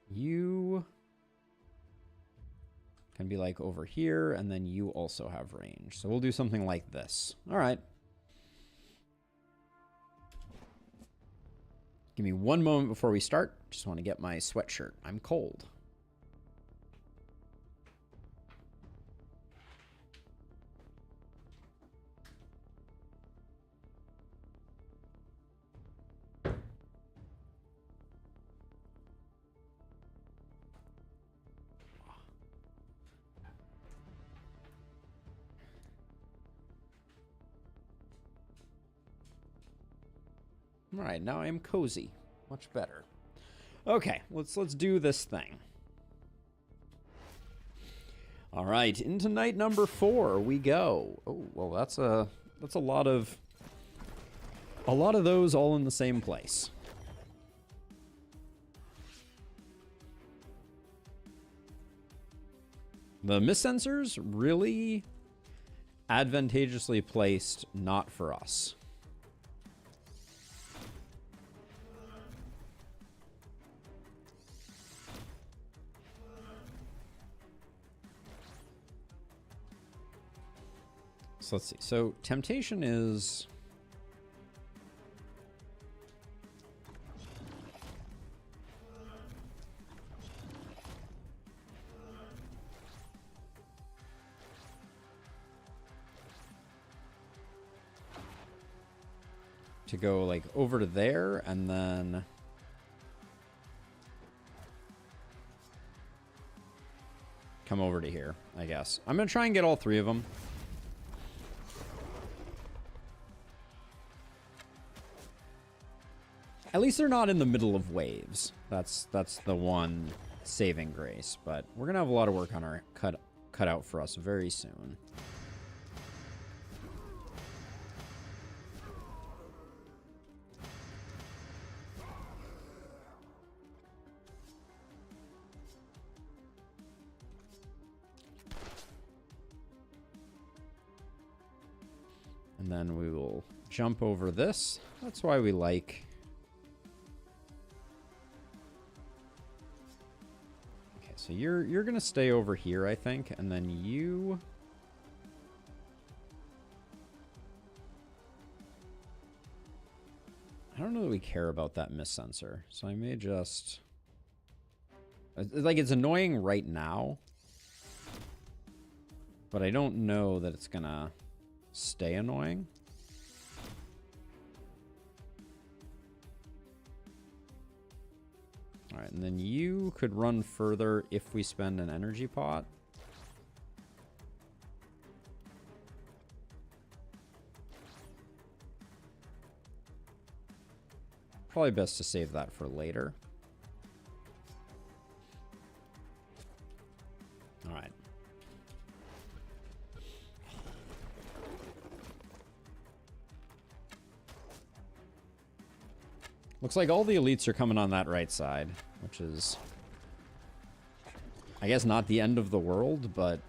You can be like over here, and then you also have range. So we'll do something like this. All right. Give me one moment before we start. Just want to get my sweatshirt. I'm cold. All right, now I am cozy. Much better. Okay, let's do this thing. All right, into night number 4 we go. Oh, well, that's a lot of those all in the same place. The mist sensors really advantageously placed, not for us. So let's see. So temptation is to go like over to there and then come over to here, I guess. I'm going to try and get all 3 of them. At least they're not in the middle of waves. That's the one saving grace. But we're gonna have a lot of work on our cut out for us very soon. And then we will jump over this. That's why we like. So you're gonna stay over here, I think, and then you. I don't know that we care about that mist sensor, so I may just. Like, it's annoying right now, but I don't know that it's gonna stay annoying. All right, and then you could run further if we spend an energy pot. Probably best to save that for later. All right. Looks like all the elites are coming on that right side, which is, I guess, not the end of the world, but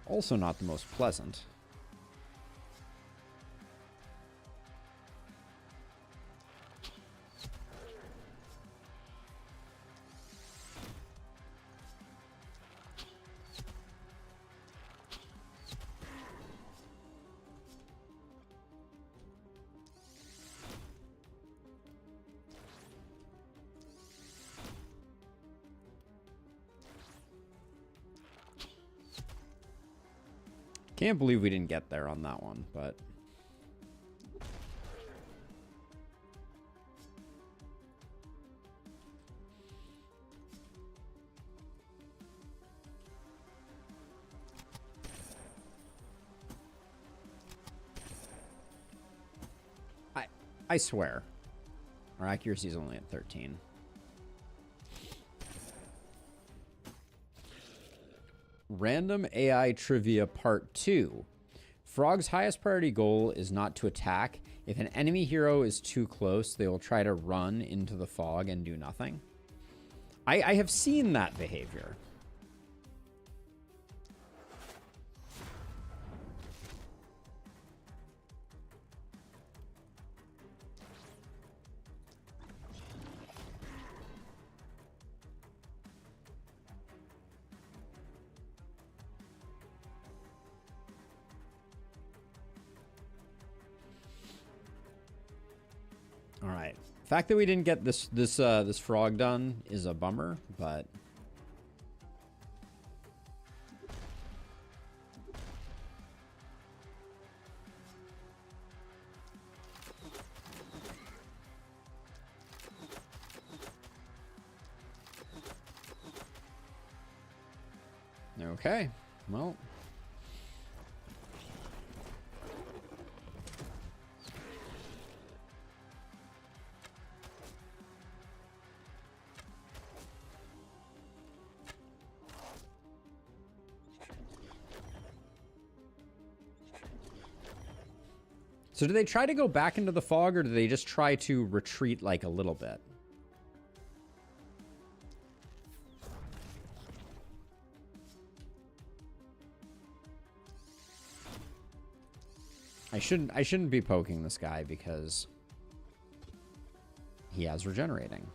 also not the most pleasant. Can't believe we didn't get there on that one, but I swear. Our accuracy is only at 13. Random AI Trivia Part 2. Frog's highest priority goal is not to attack. If an enemy hero is too close, they will try to run into the fog and do nothing. I have seen that behavior. All right. The fact that we didn't get this frog done is a bummer, but okay. Well, so do they try to go back into the fog, or do they just try to retreat like a little bit? I shouldn't be poking this guy because he has regenerating.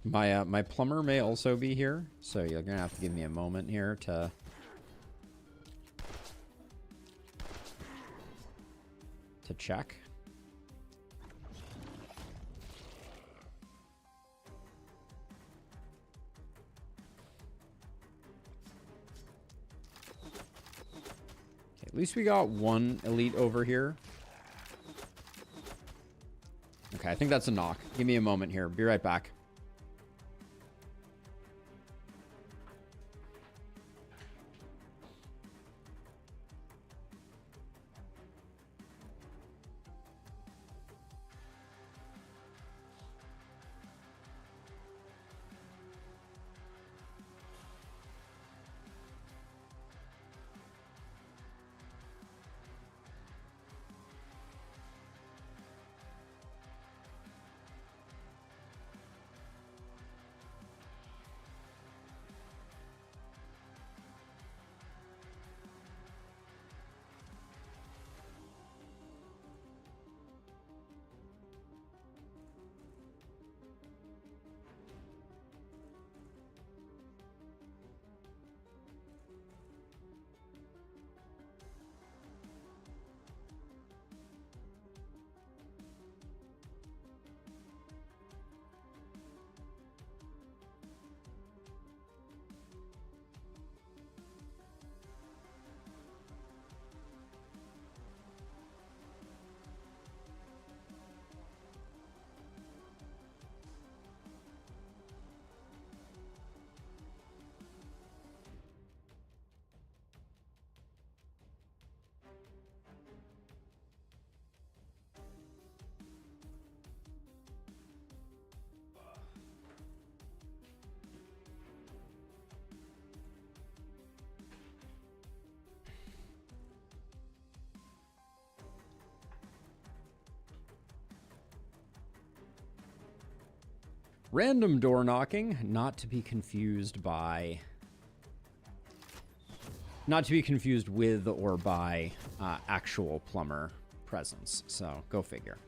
My plumber may also be here, so you're gonna have to give me a moment here to check. Okay, at least we got one elite over here. Okay, I think that's a knock. Give me a moment here. Be right back. Random door knocking, not to be confused with or by actual plumber presence. So go figure.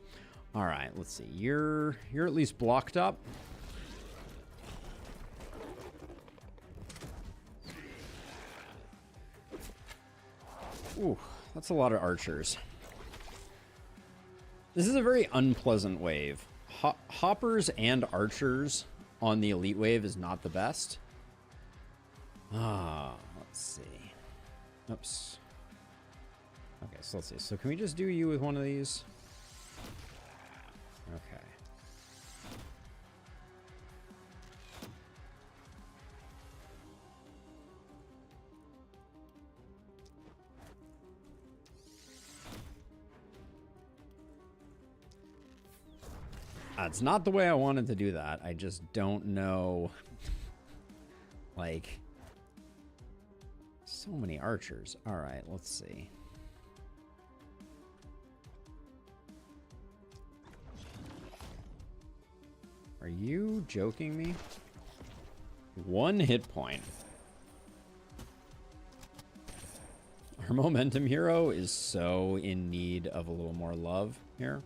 All right, let's see. You're at least blocked up. Ooh, that's a lot of archers. This is a very unpleasant wave. Hoppers and archers on the elite wave is not the best. Let's see. Oops. Okay, so let's see. So can we just do you with one of these? It's not the way I wanted to do that. I just don't know. Like, so many archers. All right, let's see. Are you joking me? 1 hit point. Our momentum hero is so in need of a little more love here.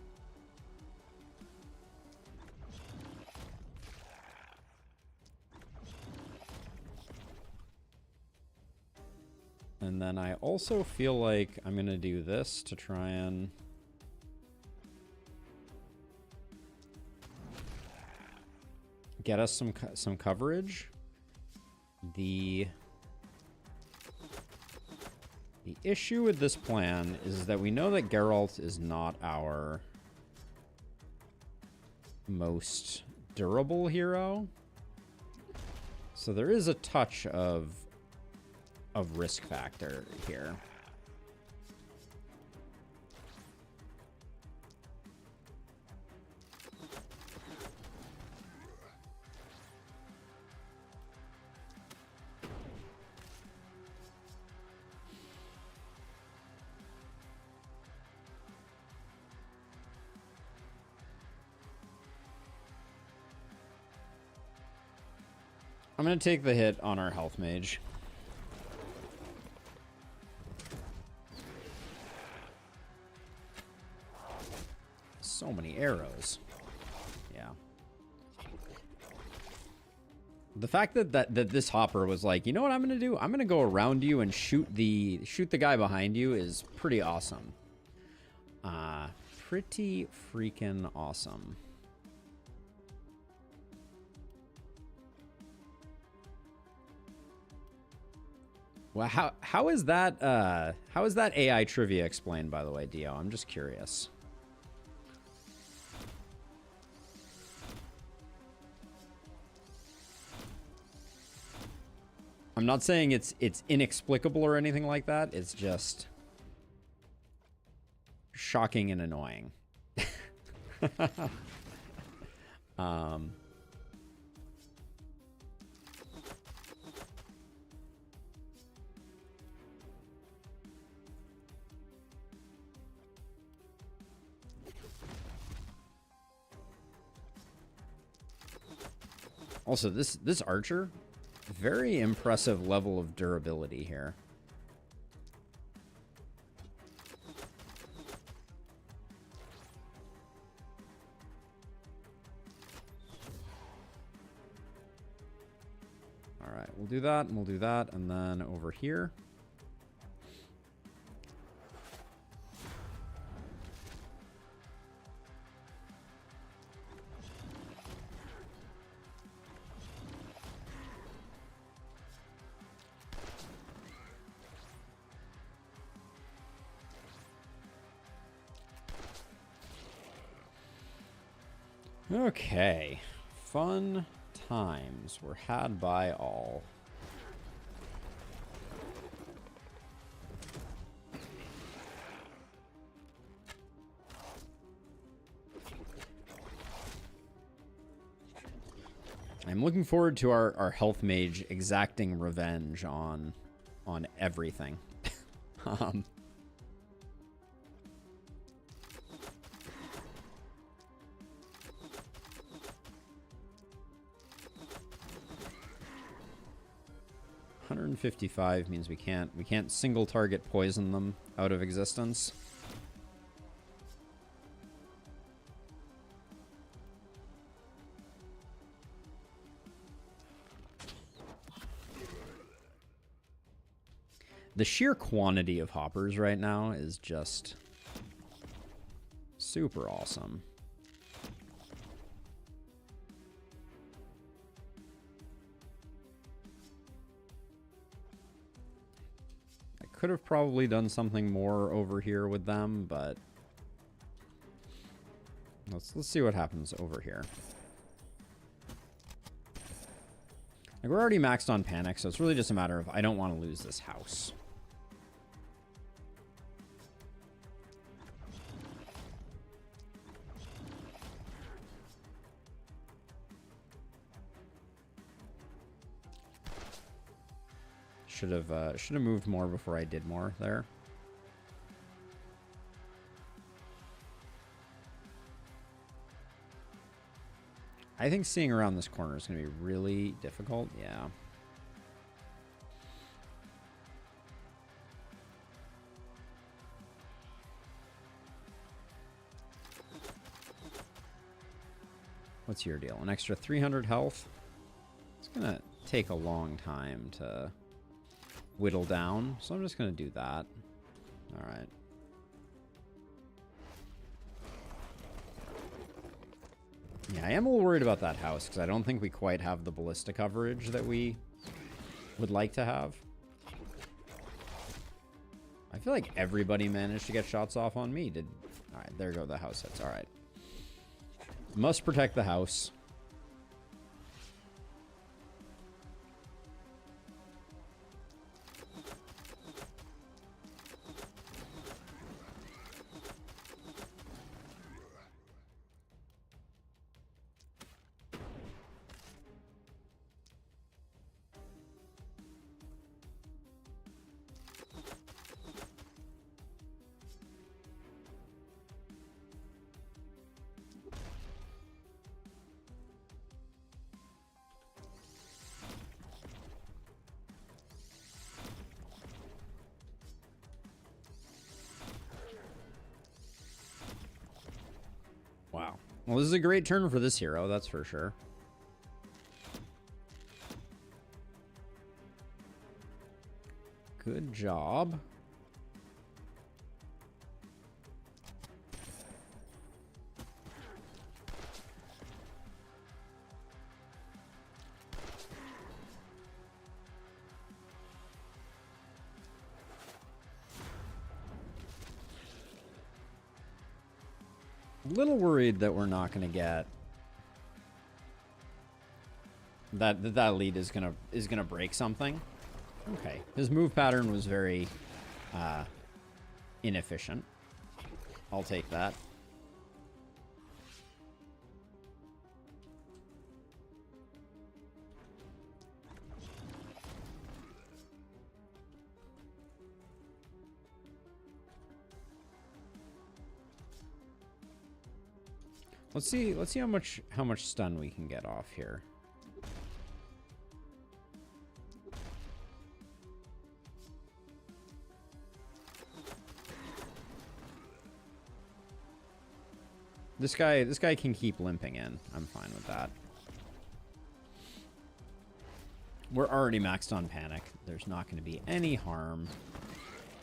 And then I also feel like I'm going to do this to try and... get us some coverage. The issue with this plan is that we know that Geralt is not our most durable hero. So there is a touch of risk factor here. I'm going to take the hit on our health mage. So many arrows. Yeah. The fact that this hopper was like, you know what I'm going to do? I'm going to go around you and shoot the guy behind you is pretty awesome. Pretty freaking awesome. Well, how is that AI trivia explained, by the way, Dio? I'm just curious. I'm not saying it's inexplicable or anything like that. It's just shocking and annoying. Also, this archer, very impressive level of durability here. All right, we'll do that, and we'll do that, and then over here. Okay, fun times were had by all. I'm looking forward to our health mage exacting revenge on everything. 155 means we can't single target poison them out of existence. The sheer quantity of hoppers right now is just super awesome. Could have probably done something more over here with them, but let's see what happens over here. Like, we're already maxed on panic, so it's really just a matter of I don't want to lose this house. Should have moved more before I did more there. I think seeing around this corner is going to be really difficult. Yeah. What's your deal? An extra 300 health? It's going to take a long time to whittle down, so I'm just going to do that. All right. Yeah, I am a little worried about that house because I don't think we quite have the ballista coverage that we would like to have. I feel like everybody managed to get shots off on me. All right, there go the house hits. All right. Must protect the house. Wow. Well, this is a great turn for this hero, that's for sure. Good job. Little worried that we're not going to get that lead is gonna break something. Okay, his move pattern was very inefficient. I'll take that. Let's see how much stun we can get off here. This guy can keep limping in. I'm fine with that. We're already maxed on panic. There's not going to be any harm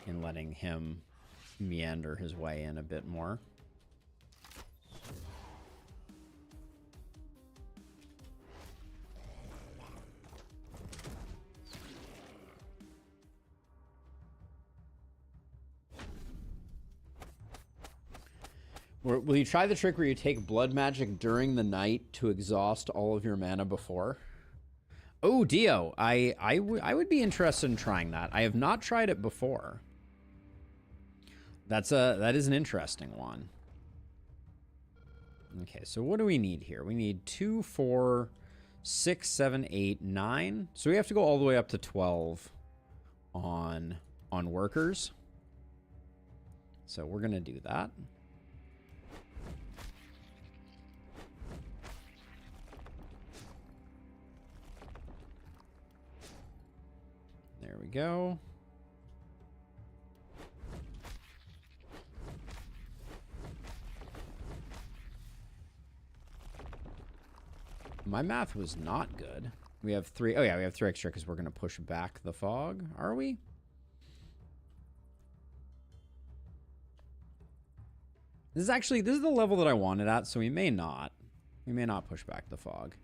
in letting him meander his way in a bit more. Will you try the trick where you take blood magic during the night to exhaust all of your mana before? Oh, Dio, I would be interested in trying that. I have not tried it before. That is an interesting one. Okay, so what do we need here? We need 2, 4, 6, 7, 8, 9. So we have to go all the way up to 12 on workers. So we're gonna do that. There we go. My math was not good. We have 3. Oh yeah, we have 3 extra because we're going to push back the fog. Are we? This is the level that I wanted at, so we may not. We may not push back the fog.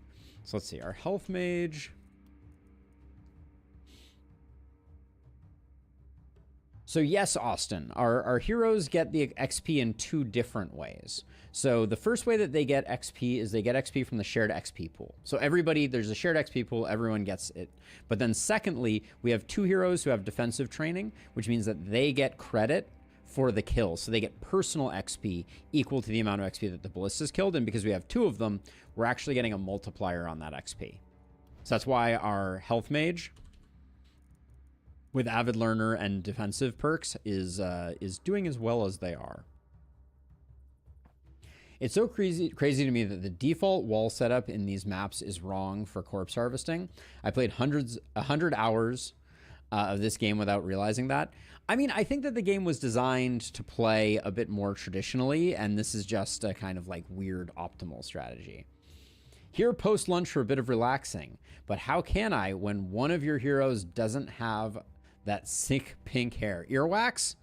So let's see. Our health mage. So yes, Austin, our heroes get the XP in 2 different ways. So the first way that they get XP is they get XP from the shared XP pool. So there's a shared XP pool, everyone gets it. But then secondly, we have 2 heroes who have defensive training, which means that they get credit for the kill. So they get personal XP equal to the amount of XP that the ballista's killed. And because we have 2 of them, we're actually getting a multiplier on that XP. So that's why our health mage with Avid Learner and defensive perks is doing as well as they are. It's so crazy to me that the default wall setup in these maps is wrong for corpse harvesting. I played 100 hours of this game without realizing that. I mean, I think that the game was designed to play a bit more traditionally, and this is just a kind of like weird optimal strategy. Here post-lunch for a bit of relaxing, but how can I when one of your heroes doesn't have that sick pink hair? Earwax?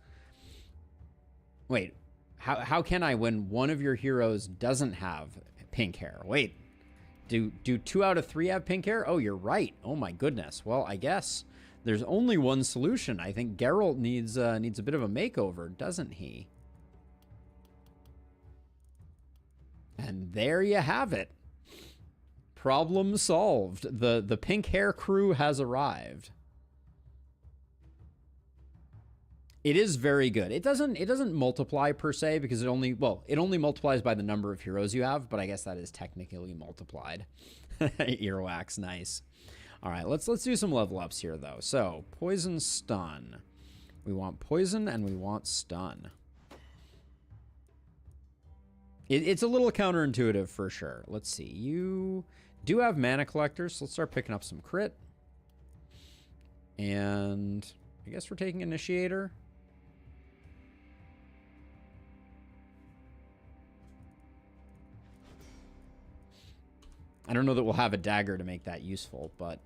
Wait, how can I when one of your heroes doesn't have pink hair? Wait, do 2 out of 3 have pink hair? Oh, you're right. Oh my goodness. Well, I guess there's only one solution. I think Geralt needs a bit of a makeover, doesn't he? And there you have it. Problem solved. The pink hair crew has arrived. It is very good. It doesn't multiply per se because it only multiplies by the number of heroes you have, but I guess that is technically multiplied. Earwax, nice. All right, let's do some level ups here though. So, poison, stun. We want poison and we want stun. It's a little counterintuitive for sure. Let's see. You do have mana collectors, so let's start picking up some crit. And I guess we're taking initiator. I don't know that we'll have a dagger to make that useful, but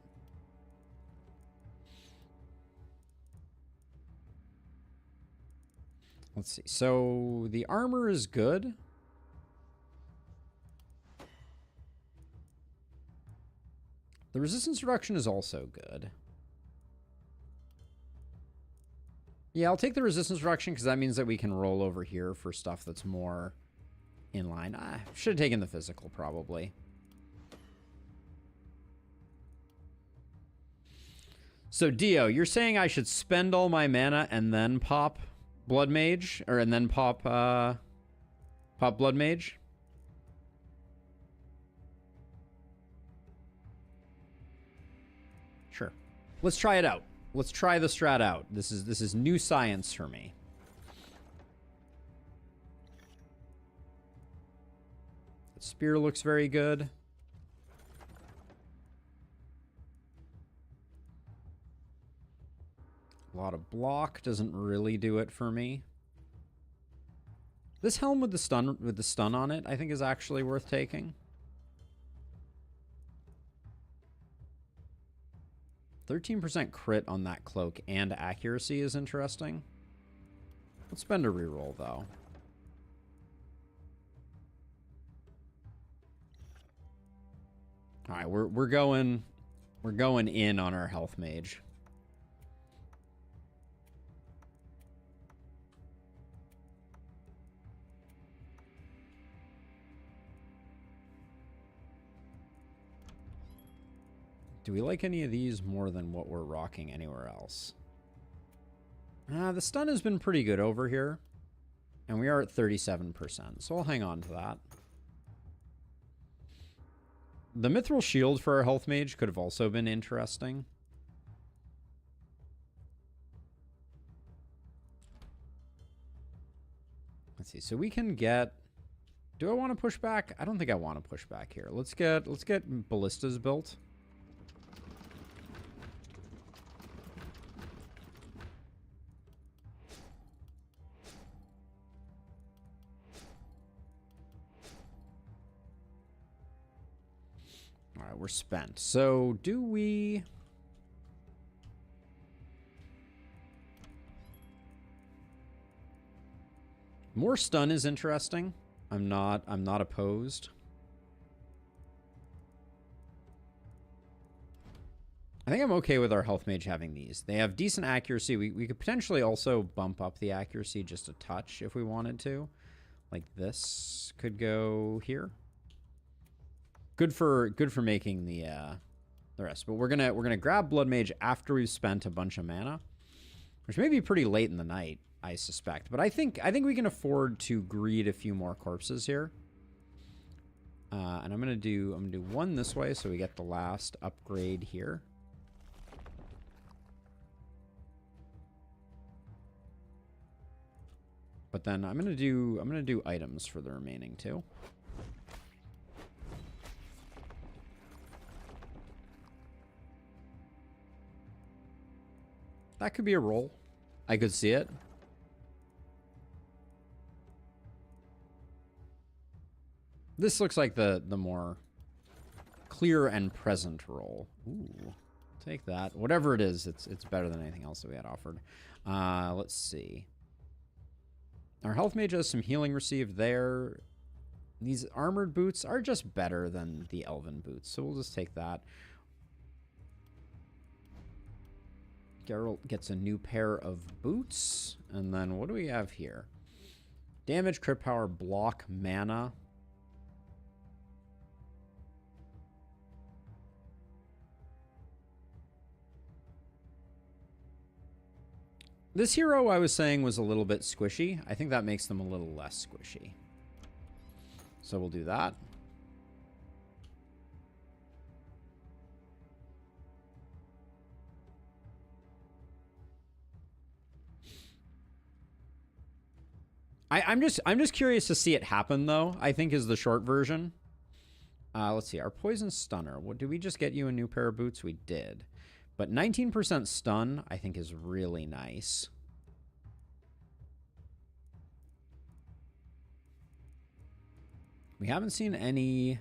let's see. So the armor is good. The resistance reduction is also good. Yeah, I'll take the resistance reduction because that means that we can roll over here for stuff that's more in line. I should have taken the physical probably. So Dio, you're saying I should spend all my mana and then pop Blood Mage, and then pop Blood Mage? Sure. Let's try it out. Let's try the strat out. This is new science for me. The spear looks very good. A lot of block doesn't really do it for me. This helm with the stun on it, I think is actually worth taking. 13% crit on that cloak and accuracy is interesting. Let's spend a reroll though. All right, we're going in on our health mage. Do we like any of these more than what we're rocking anywhere else? The stun has been pretty good over here. And we are at 37%, so I'll hang on to that. The Mithril Shield for our Health Mage could have also been interesting. Let's see, so we can get... Do I want to push back? I don't think I want to push back here. Let's get ballistas built. All right, we're spent. So do we... More stun is interesting. I'm not opposed. I think I'm okay with our health mage having these. They have decent accuracy. We could potentially also bump up the accuracy just a touch if we wanted to. Like this could go here. Good for making the rest. But we're gonna grab Blood Mage after we've spent a bunch of mana, which may be pretty late in the night, I suspect. But I think we can afford to greed a few more corpses here. And I'm gonna do one this way so we get the last upgrade here. But then I'm gonna do items for the remaining two. That could be a roll. I could see it. This looks like the more clear and present roll. Ooh, take that. Whatever it is, it's better than anything else that we had offered. Let's see. Our health mage has some healing received there. These armored boots are just better than the elven boots, so we'll just take that. Geralt gets a new pair of boots. And then what do we have here? Damage, crit power, block, mana. This hero I was saying was a little bit squishy. I think that makes them a little less squishy. So we'll do that. I'm just curious to see it happen though, I think is the short version. Let's see, our poison stunner. What, did we just get you a new pair of boots? We did. But 19% stun, I think, is really nice. We haven't seen any...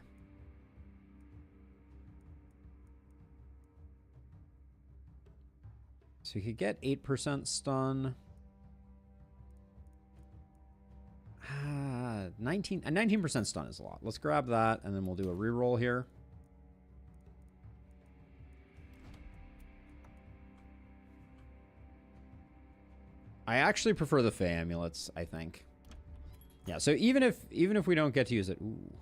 So we could get 8% stun. 19% stun is a lot. Let's grab that, and then we'll do a reroll here. I actually prefer the Fey amulets, I think. Yeah, so even if we don't get to use it... Ooh.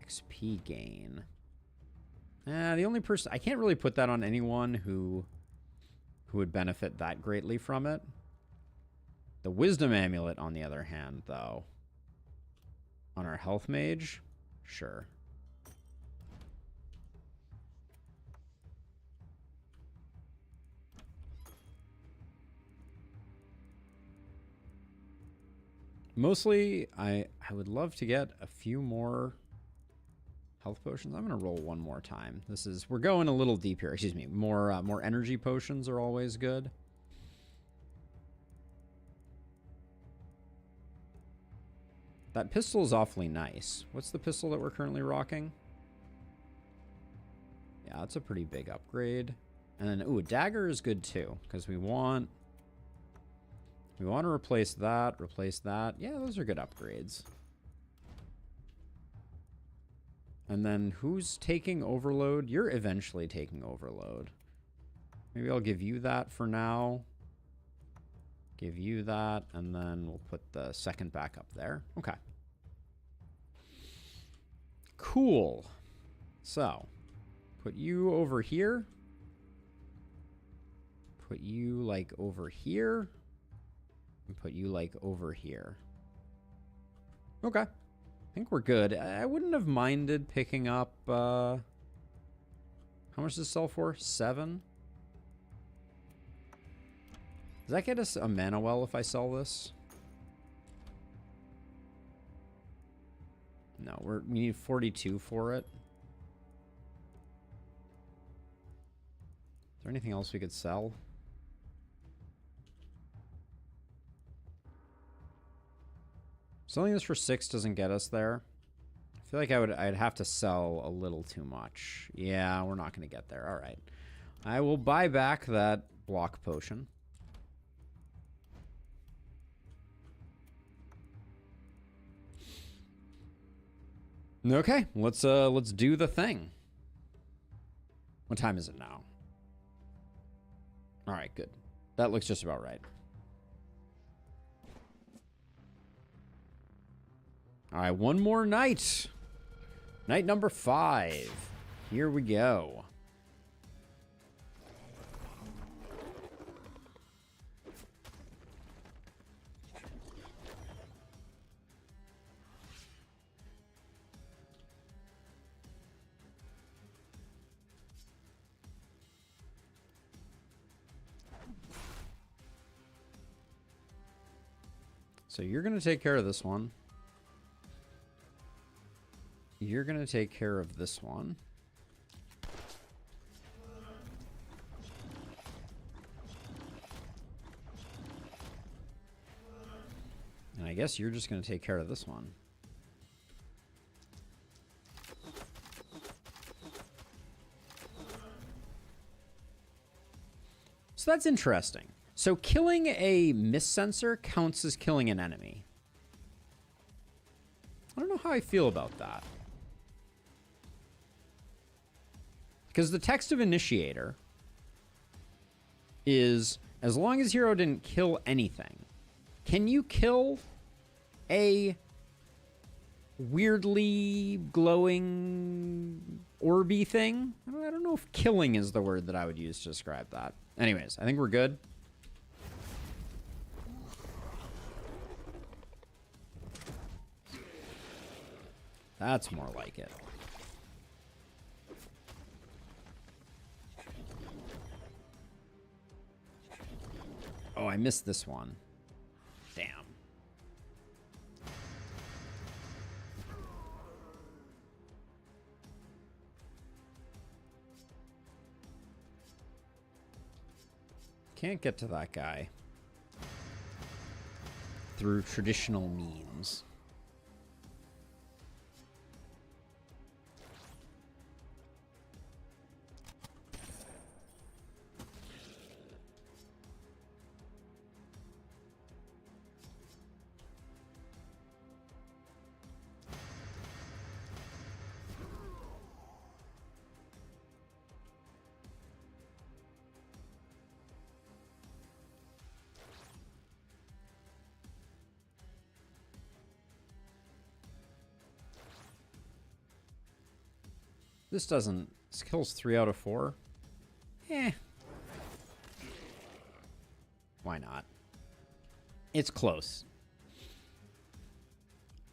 XP gain. The only person... I can't really put that on anyone who would benefit that greatly from it. The Wisdom amulet, on the other hand, though. On our health mage? Sure. Mostly, I would love to get a few more health potions. I'm going to roll one more time. We're going a little deep here. Excuse me. More energy potions are always good. That pistol is awfully nice. What's the pistol that we're currently rocking? Yeah, that's a pretty big upgrade. And then, ooh, a dagger is good too, because we want to replace that, Yeah, those are good upgrades. And then who's taking overload? You're eventually taking overload. Maybe I'll give you that for now. Give you that, and then we'll put the second back up there. Okay. Cool. So, put you over here. Put you, like, over here. And put you, like, over here. Okay. I think we're good. I wouldn't have minded picking up, how much does this sell for? 7? Does that get us a mana well if I sell this? No, we need 42 for it. Is there anything else we could sell? Selling this for 6 doesn't get us there. I feel like I'd have to sell a little too much. Yeah, we're not going to get there. All right. I will buy back that block potion. Okay, let's do the thing. What time is it now? All right, good. That looks just about right. All right, one more night. Night number 5. Here we go. So you're going to take care of this one. You're going to take care of this one. And I guess you're just going to take care of this one. So that's interesting. So killing a mist sensor counts as killing an enemy. I don't know how I feel about that. Because the text of Initiator is, as long as hero didn't kill anything, can you kill a weirdly glowing orby thing? I don't know if killing is the word that I would use to describe that. Anyways, I think we're good. That's more like it. Oh, I missed this one. Damn. Can't get to that guy through traditional means. This doesn't... This kills 3 out of 4. Eh. Why not? It's close.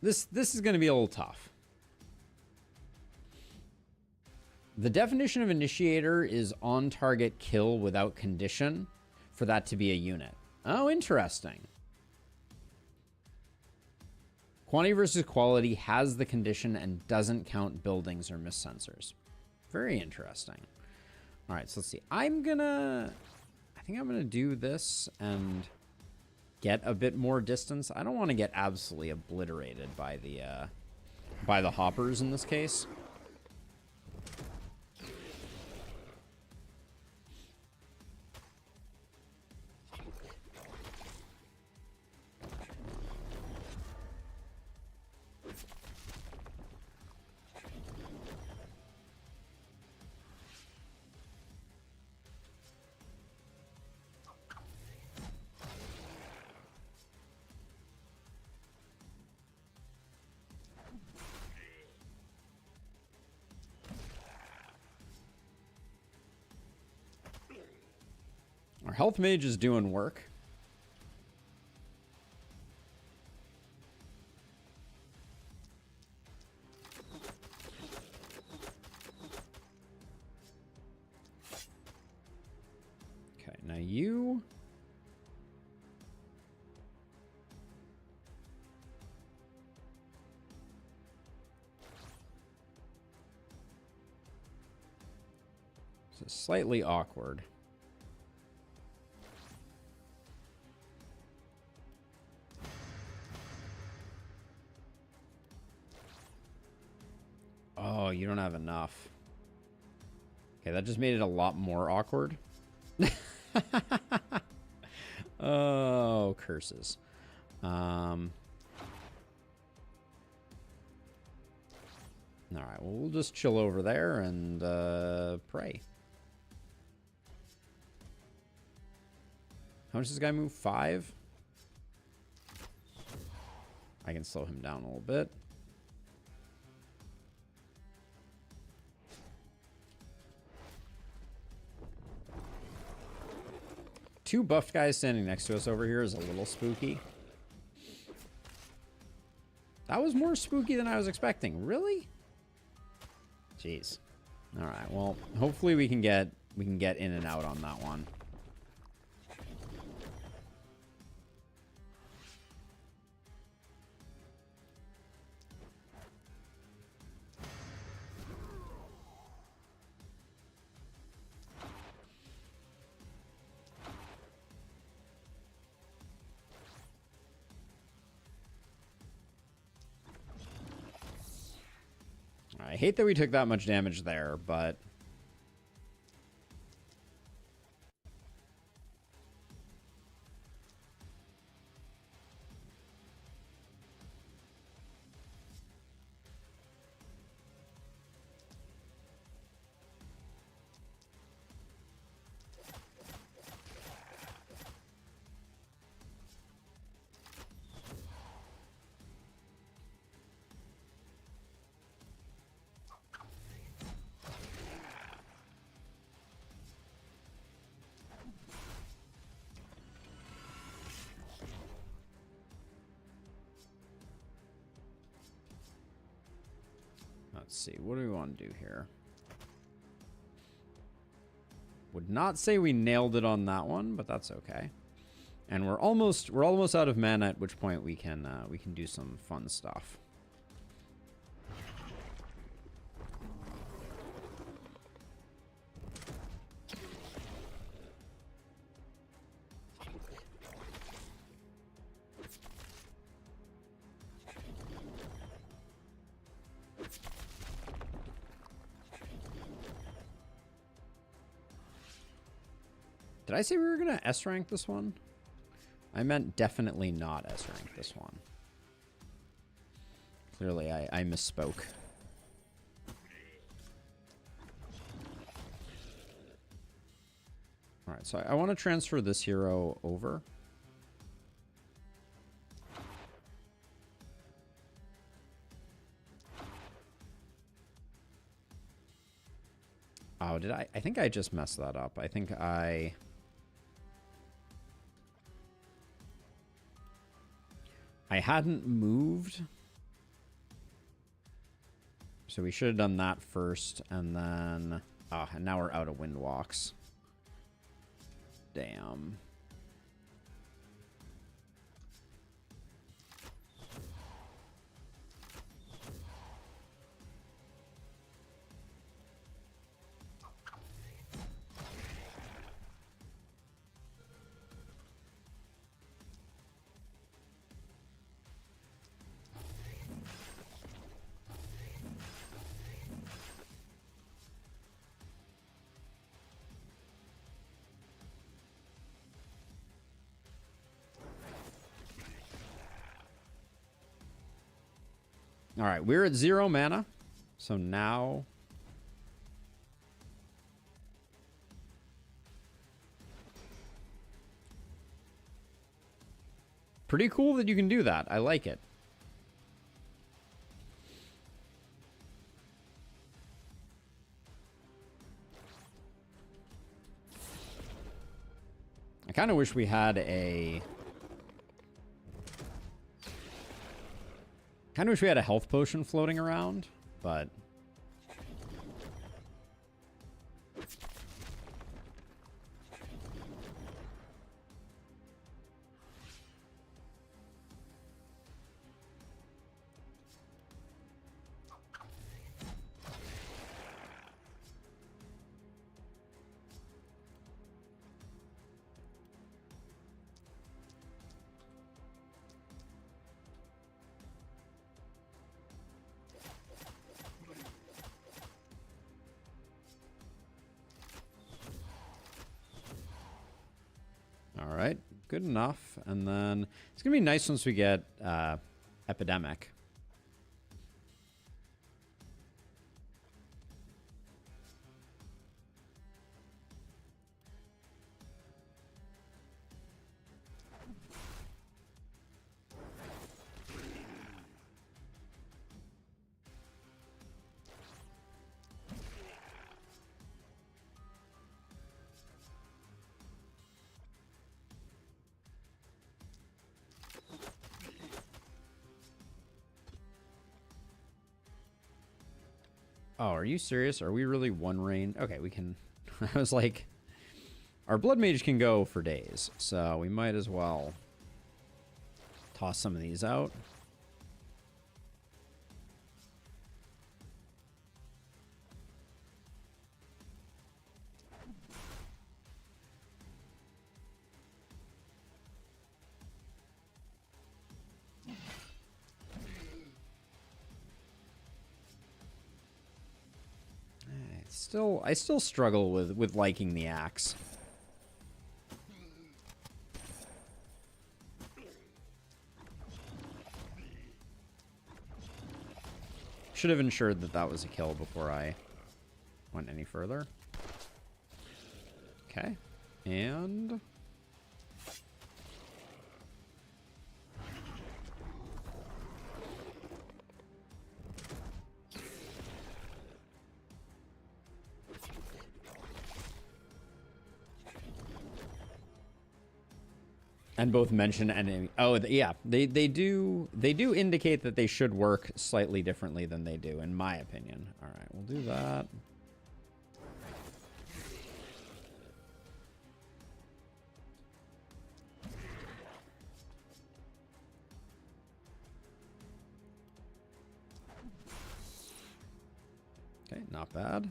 This is going to be a little tough. The definition of Initiator is on-target kill without condition for that to be a unit. Oh, interesting. Quantity versus quality has the condition and doesn't count buildings or mist sensors. Very interesting. All right, so let's see. I think I'm gonna do this and get a bit more distance. I don't want to get absolutely obliterated by the hoppers in this case. Our health mage is doing work. Okay, now you... This is slightly awkward. Oh, you don't have enough. Okay, that just made it a lot more awkward. Oh, curses. All right, well, we'll just chill over there and pray. How much does this guy move? 5? I can slow him down a little bit. Two buffed guys standing next to us over here is a little spooky. That was more spooky than I was expecting. Really? Jeez. All right. Well, hopefully we can get in and out on that one. hate that we took that much damage there, but... Let's see, what do we want to do here? Would not say we nailed it on that one, but that's okay. And we're almost out of mana, at which point we can do some fun stuff. Did I say we were going to S-rank this one? I meant definitely not S-rank this one. Clearly, I misspoke. Alright, so I want to transfer this hero over. Oh, did I? I think I just messed that up. I think I hadn't moved. So we should have done that first, and then... Ah, and now we're out of Windwalks. Damn. All right, we're at 0 mana. So now... Pretty cool that you can do that. I like it. I kind of wish we had a... Kind of wish we had a health potion floating around, but... All right, good enough. And then it's going to be nice once we get Epidemic. Oh, are you serious? Are we really one rain? Okay, we can... I was like... Our Blood Mage can go for days, so we might as well toss some of these out. I still struggle with liking the axe. Should have ensured that that was a kill before I went any further. Okay. And... and both mention enemy. Oh, yeah. They do indicate that they should work slightly differently than they do, in my opinion. All right, we'll do that. Okay, not bad.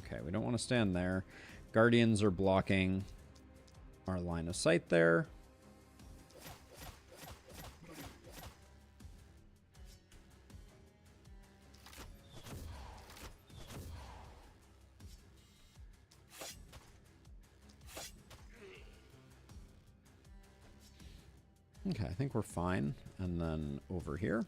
Okay, we don't want to stand there. Guardians are blocking our line of sight there. Okay, I think we're fine. And then over here.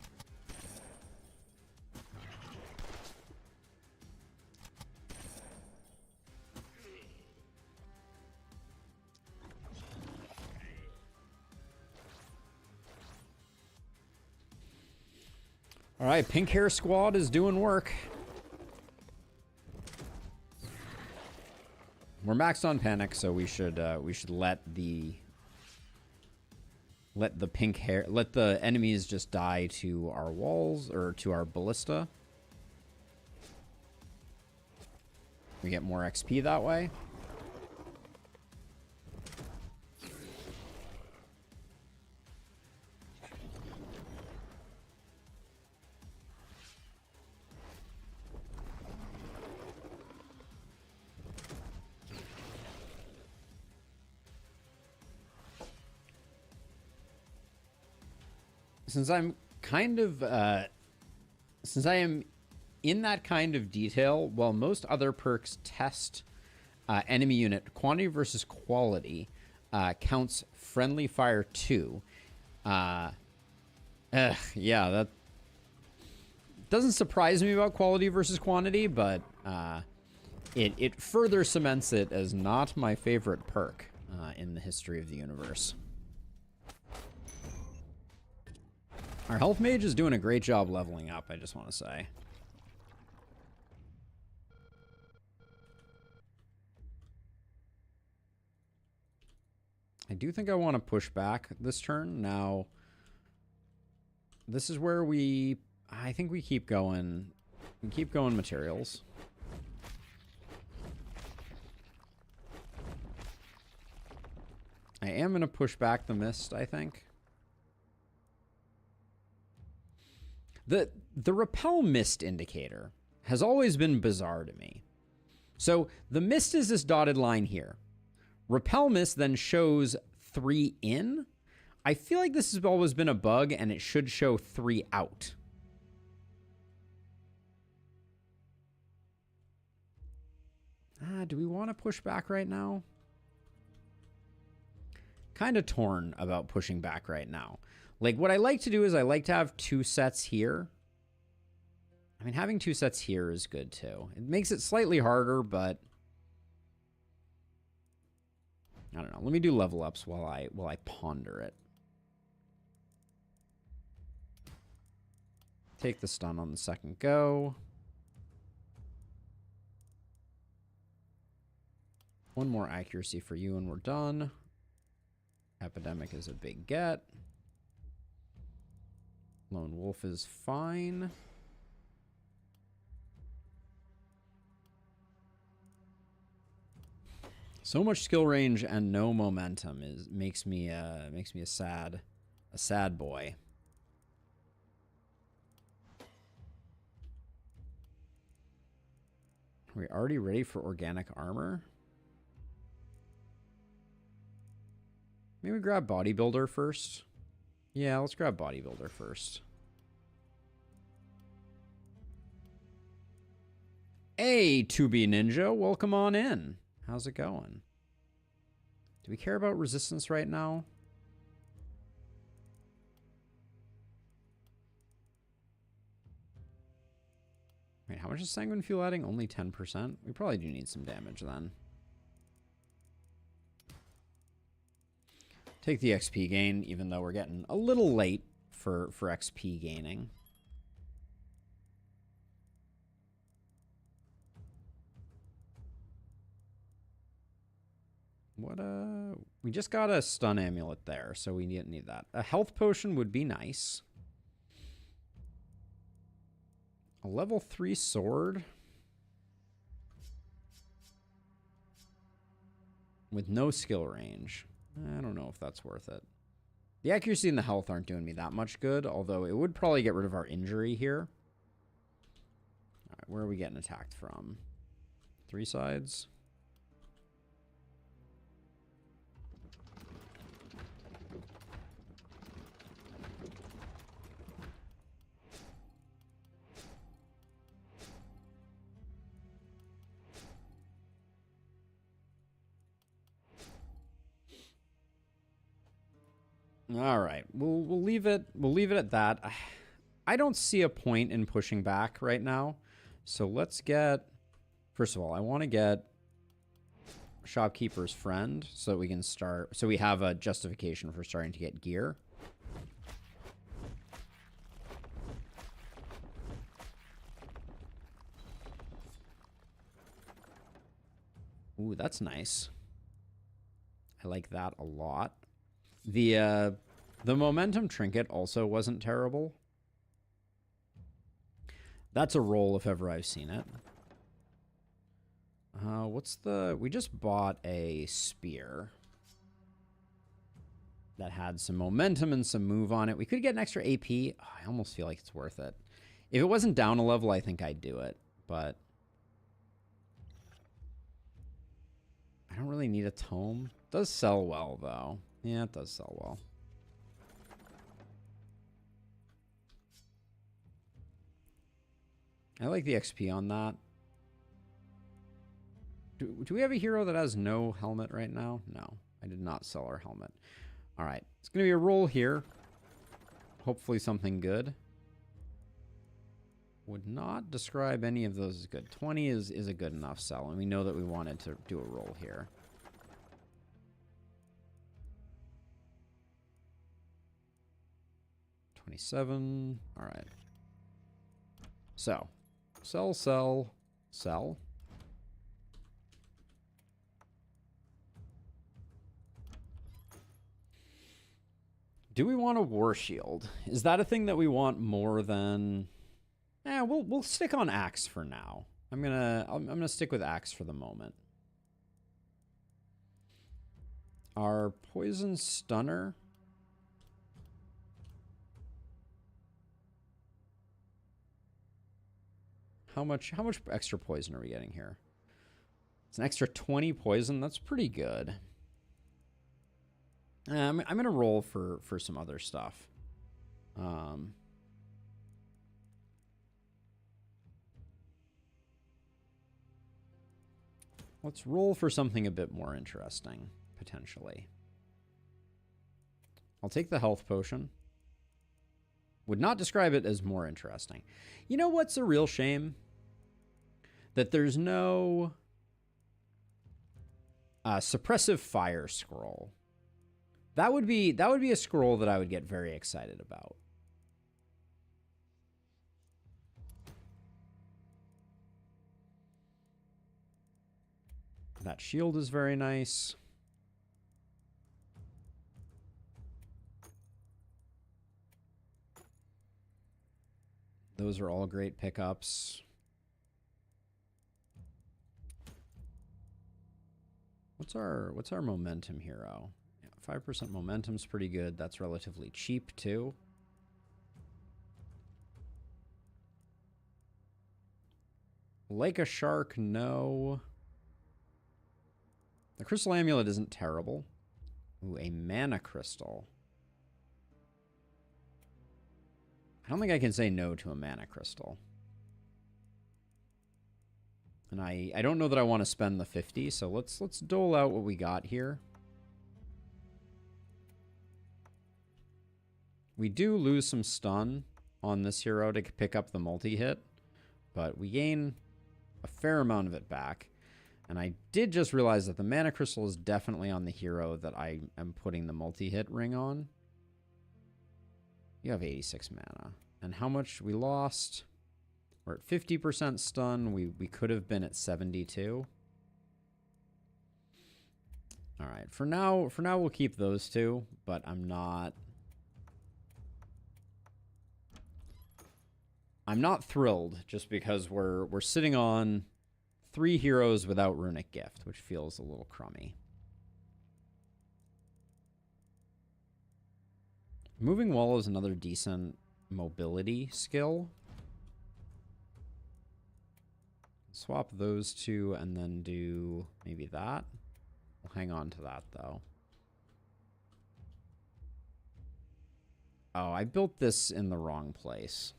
All right, Pink Hair Squad is doing work. We're maxed on panic, so we should let the enemies just die to our walls or to our ballista. We get more XP that way. Since I'm kind of, since I am in that kind of detail, while most other perks test enemy unit quantity versus quality, counts friendly fire 2. Yeah, that doesn't surprise me about quality versus quantity, but it further cements it as not my favorite perk in the history of the universe. Our health mage is doing a great job leveling up, I just want to say. I do think I want to push back this turn. Now, this is where I think we keep going. We keep going materials. I am going to push back the mist, I think. The repel mist indicator has always been bizarre to me. So the mist is this dotted line here. Repel mist then shows 3 in. I feel like this has always been a bug and it should show 3 out. Do we want to push back right now? Kind of torn about pushing back right now. Like, what I like to do is I like to have 2 sets here. I mean, having 2 sets here is good, too. It makes it slightly harder, but... I don't know. Let me do level ups while I ponder it. Take the stun on the second go. One more accuracy for you and we're done. Epidemic is a big get. Lone Wolf is fine. So much skill range and no momentum makes me a sad boy. Are we already ready for organic armor? Maybe grab bodybuilder first. Yeah, let's grab bodybuilder first. Hey, 2B Ninja, welcome on in. How's it going? Do we care about resistance right now? Wait, how much is Sanguine Fuel adding? Only 10%? We probably do need some damage then. Take the XP gain, even though we're getting a little late for XP gaining. What, we just got a stun amulet there, so we didn't need that. A health potion would be nice. A level 3 sword. With no skill range. I don't know if that's worth it. The accuracy and the health aren't doing me that much good, although it would probably get rid of our injury here. All right, where are we getting attacked from? 3 sides. All right, we'll leave it. We'll leave it at that. I don't see a point in pushing back right now. So let's get. First of all, I want to get Shopkeeper's Friend so that we can start. So we have a justification for starting to get gear. Ooh, that's nice. I like that a lot. The momentum trinket also wasn't terrible. That's a roll if ever I've seen it. What's the... We just bought a spear that had some momentum and some move on it. We could get an extra AP. Oh, I almost feel like it's worth it. If it wasn't down a level, I think I'd do it. But I don't really need a tome. It does sell well, though. Yeah, it does sell well. I like the XP on that. Do we have a hero that has no helmet right now? No, I did not sell our helmet. All right, it's going to be a roll here. Hopefully something good. Would not describe any of those as good. 20 is a good enough sell, and we know that we wanted to do a roll here. $27. All right. So, sell, sell, sell. Do we want a war shield? Is that a thing that we want more than? We'll stick on axe for now. I'm gonna stick with axe for the moment. Our poison stunner. How much extra poison are we getting here? It's an extra 20 poison. That's pretty good. I'm going to roll for some other stuff. Let's roll for something a bit more interesting, potentially. I'll take the health potion. Would not describe it as more interesting. You know what's a real shame? That there's no suppressive fire scroll. That would be a scroll that I would get very excited about. That shield is very nice. Those are all great pickups. What's our momentum hero? Yeah, 5% momentum's pretty good. That's relatively cheap too. Like a shark, no. The crystal amulet isn't terrible. Ooh, a mana crystal. I don't think I can say no to a mana crystal. And I don't know that I want to spend the 50, so let's dole out what we got here. We do lose some stun on this hero to pick up the multi-hit, but we gain a fair amount of it back. And I did just realize that the mana crystal is definitely on the hero that I am putting the multi-hit ring on. You have 86 mana. And how much we lost? We're at 50% stun. We could have been at 72. All right. For now we'll keep those two, but I'm not thrilled just because we're sitting on 3 heroes without Runic Gift, which feels a little crummy. Moving Wall is another decent mobility skill. Swap those two and then do maybe that. We'll hang on to that, though. Oh, I built this in the wrong place.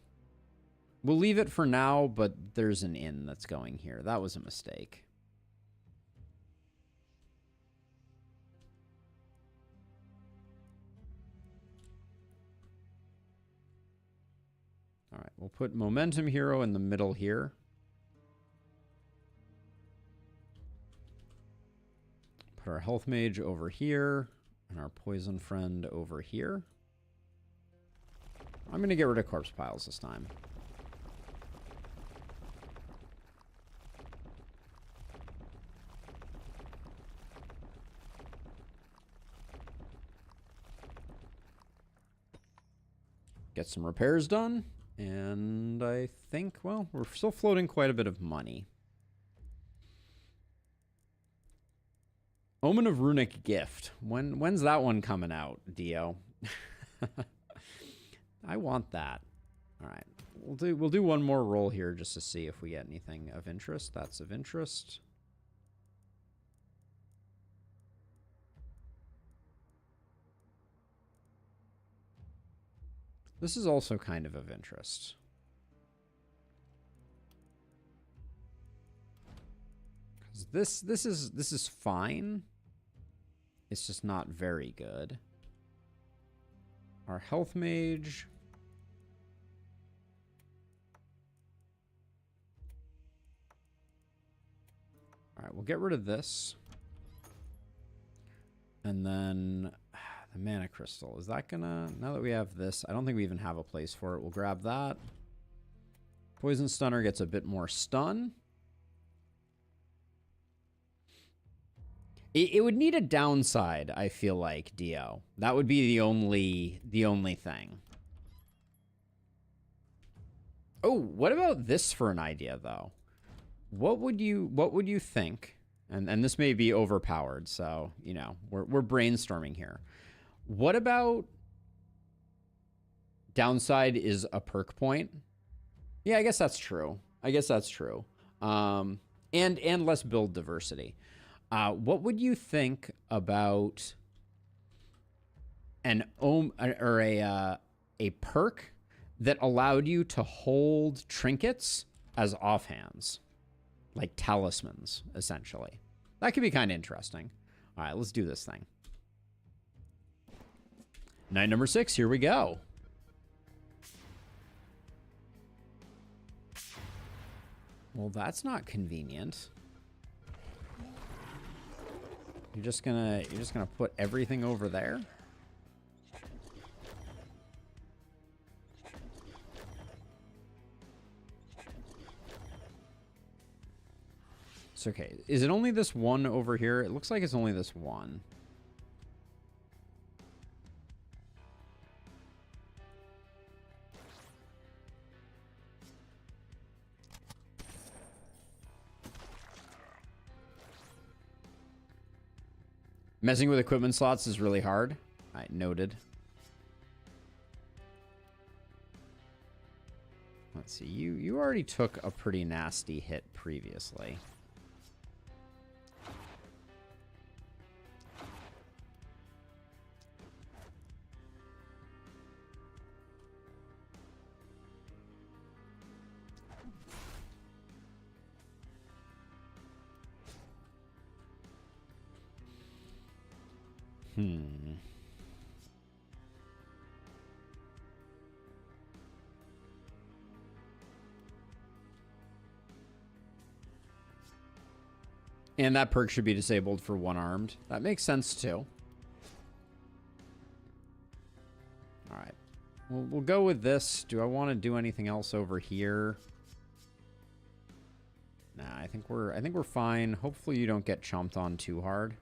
We'll leave it for now, but there's an inn that's going here. That was a mistake. All right, we'll put Momentum Hero in the middle here. Put our Health Mage over here and our Poison Friend over here. I'm going to get rid of Corpse Piles this time. Get some repairs done, and I think, well, we're still floating quite a bit of money. Omen of Runic Gift. When's that one coming out, Dio? I want that. All right, we'll do one more roll here just to see if we get anything of interest. That's of interest. This is also kind of interest. Because this is fine. It's just not very good. Our Health Mage. All right, we'll get rid of this. And then the Mana Crystal. Is that gonna... Now that we have this, I don't think we even have a place for it. We'll grab that. Poison Stunner gets a bit more stun. It would need a downside, I feel like, Dio. That would be the only thing. Oh, what about this for an idea, though? What would you think? And this may be overpowered, so, you know, we're brainstorming here. What about downside is a perk point? Yeah, I guess that's true. And less build diversity. What would you think about a perk that allowed you to hold trinkets as offhands, like talismans, essentially? That could be kind of interesting. All right, let's do this thing. Night number 6, here we go. Well, that's not convenient. You're just gonna put everything over there? It's okay. Is it only this one over here? It looks like it's only this one. Messing with equipment slots is really hard. All right, noted. Let's see. You already took a pretty nasty hit previously. And that perk should be disabled for one-armed. That makes sense, too. All right. We'll go with this. Do I want to do anything else over here? Nah, I think we're fine. Hopefully you don't get chomped on too hard.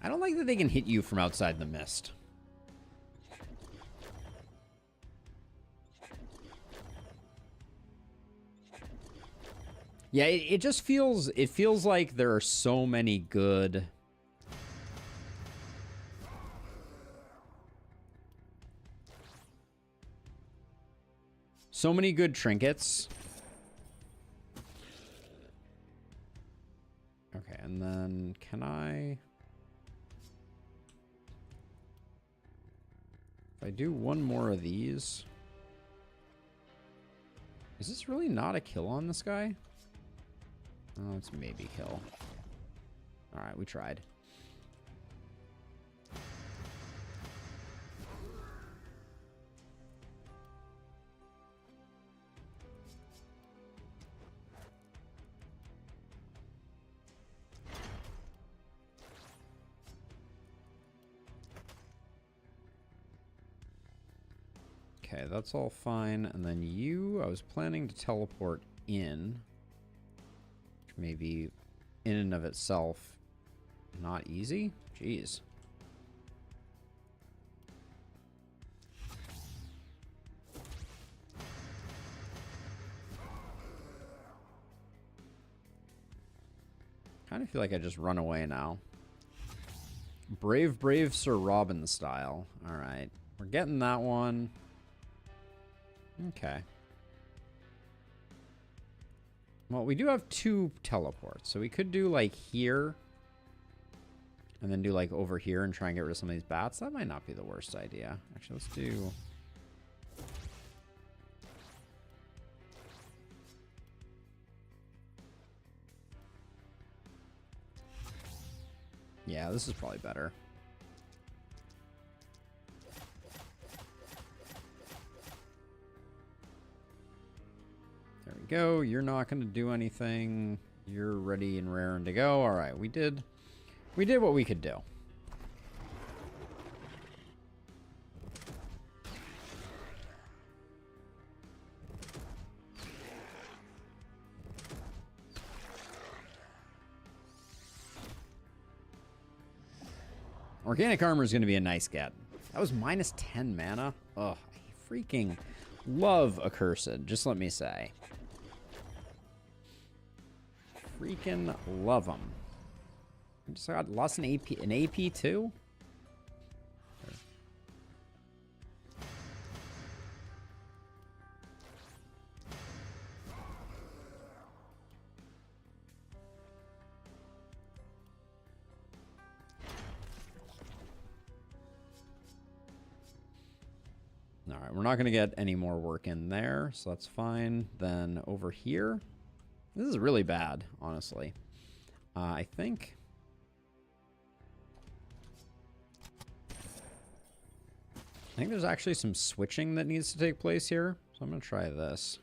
I don't like that they can hit you from outside the mist. Yeah, it just feels, it feels like there are so many good... So many good trinkets. Okay, and then can I... If I do one more of these... Is this really not a kill on this guy? Oh, it's maybe kill. Alright, we tried. Okay, that's all fine. And then you, I was planning to teleport in. Maybe in and of itself not easy. Jeez. Kind of feel like I just run away now. Brave, brave Sir Robin style. All right. We're getting that one. Okay. Well, we do have 2 teleports, so we could do, like, here. And then do, like, over here and try and get rid of some of these bats. That might not be the worst idea. Actually, let's do... Yeah, this is probably better. There we go. You're not going to do anything. You're ready and raring to go. All right, we did what we could do. Organic armor is going to be a nice get. That was minus 10 mana. Ugh, I freaking love Accursed, just let me say. Freaking love them. I just got lost an AP too? All right, we're not going to get any more work in there, so that's fine. Then over here, this is really bad, honestly. I think there's actually some switching that needs to take place here, so I'm going to try this.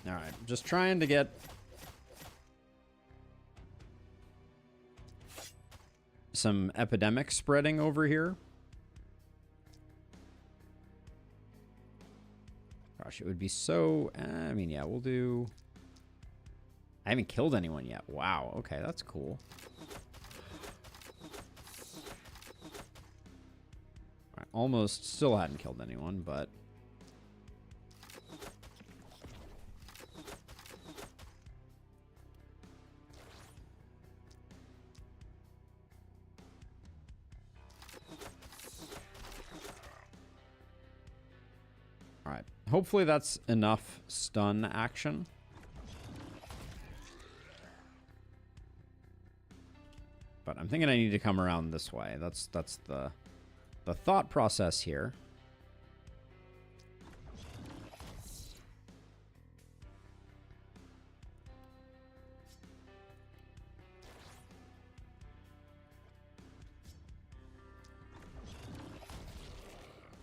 All right, just trying to get some epidemic spreading over here. Gosh, it would be so... I mean, yeah, we'll do... I haven't killed anyone yet. Wow, okay, that's cool. Almost still hadn't killed anyone, but... Alright. Hopefully that's enough stun action. But I'm thinking I need to come around this way. That's the thought process here.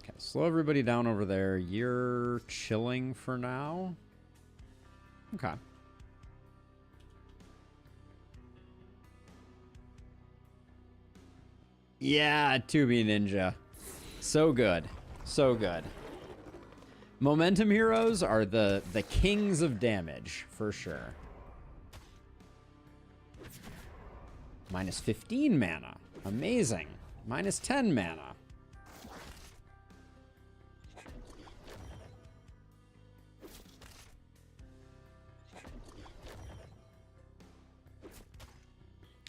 Okay, slow everybody down over there. You're chilling for now. Okay. Yeah, 2B Ninja. So good. So good. Momentum heroes are the kings of damage, for sure. Minus 15 mana. Amazing. Minus 10 mana.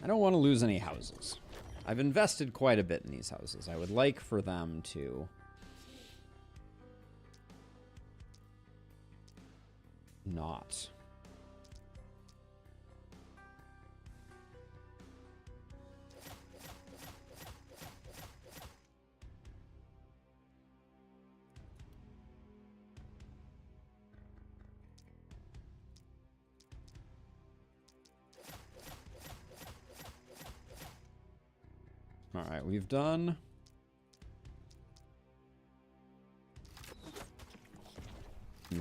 I don't want to lose any houses. I've invested quite a bit in these houses. I would like for them to not. All right, we've done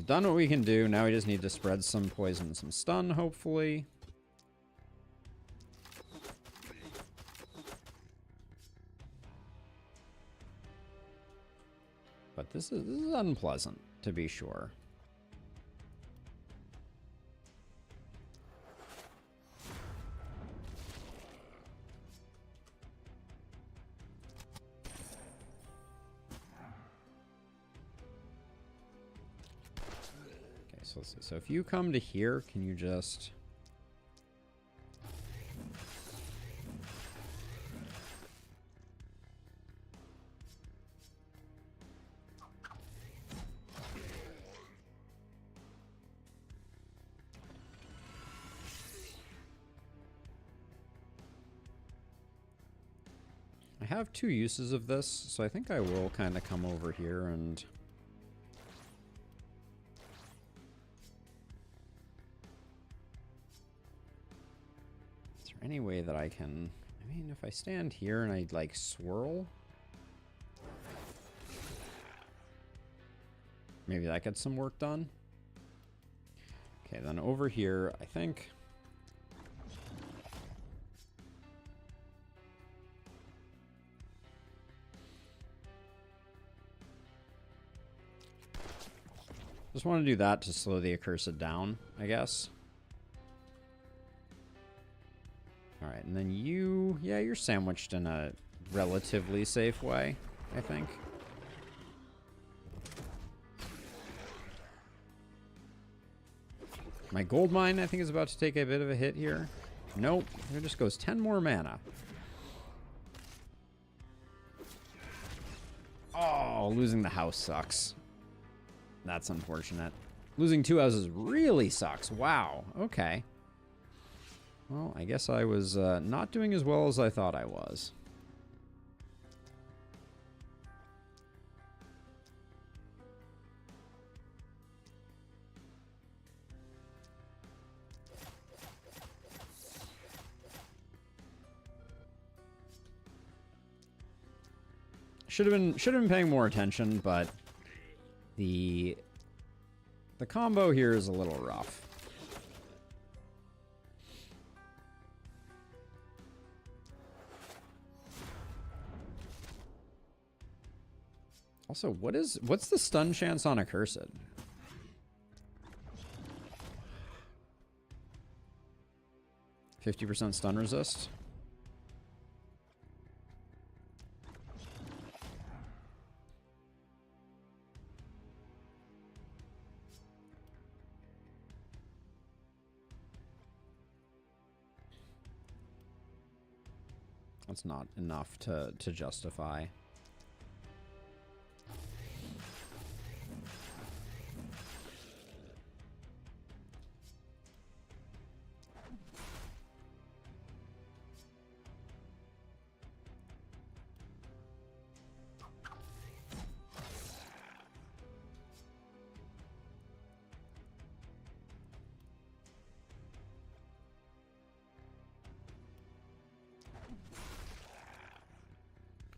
what we can do. Now we just need to spread some poison, some stun, hopefully. But this is unpleasant, to be sure. So let's see. So if you come to here, can you just... I have two uses of this, so I think I will kind of come over here and... Any way that I can... I mean, if I stand here and I, like, swirl... Maybe that gets some work done. Okay, then over here, I think... Just want to do that to slow the accursed down, I guess. All right, and then you... Yeah, you're sandwiched in a relatively safe way, I think. My gold mine, I think, is about to take a bit of a hit here. Nope, it just goes 10 more mana. Oh, losing the house sucks. That's unfortunate. Losing 2 houses really sucks. Wow, okay. Well, I guess I was not doing as well as I thought I was. Should have been paying more attention, but the combo here is a little rough. Also, what's the stun chance on Accursed? %50 stun resist? That's not enough to justify.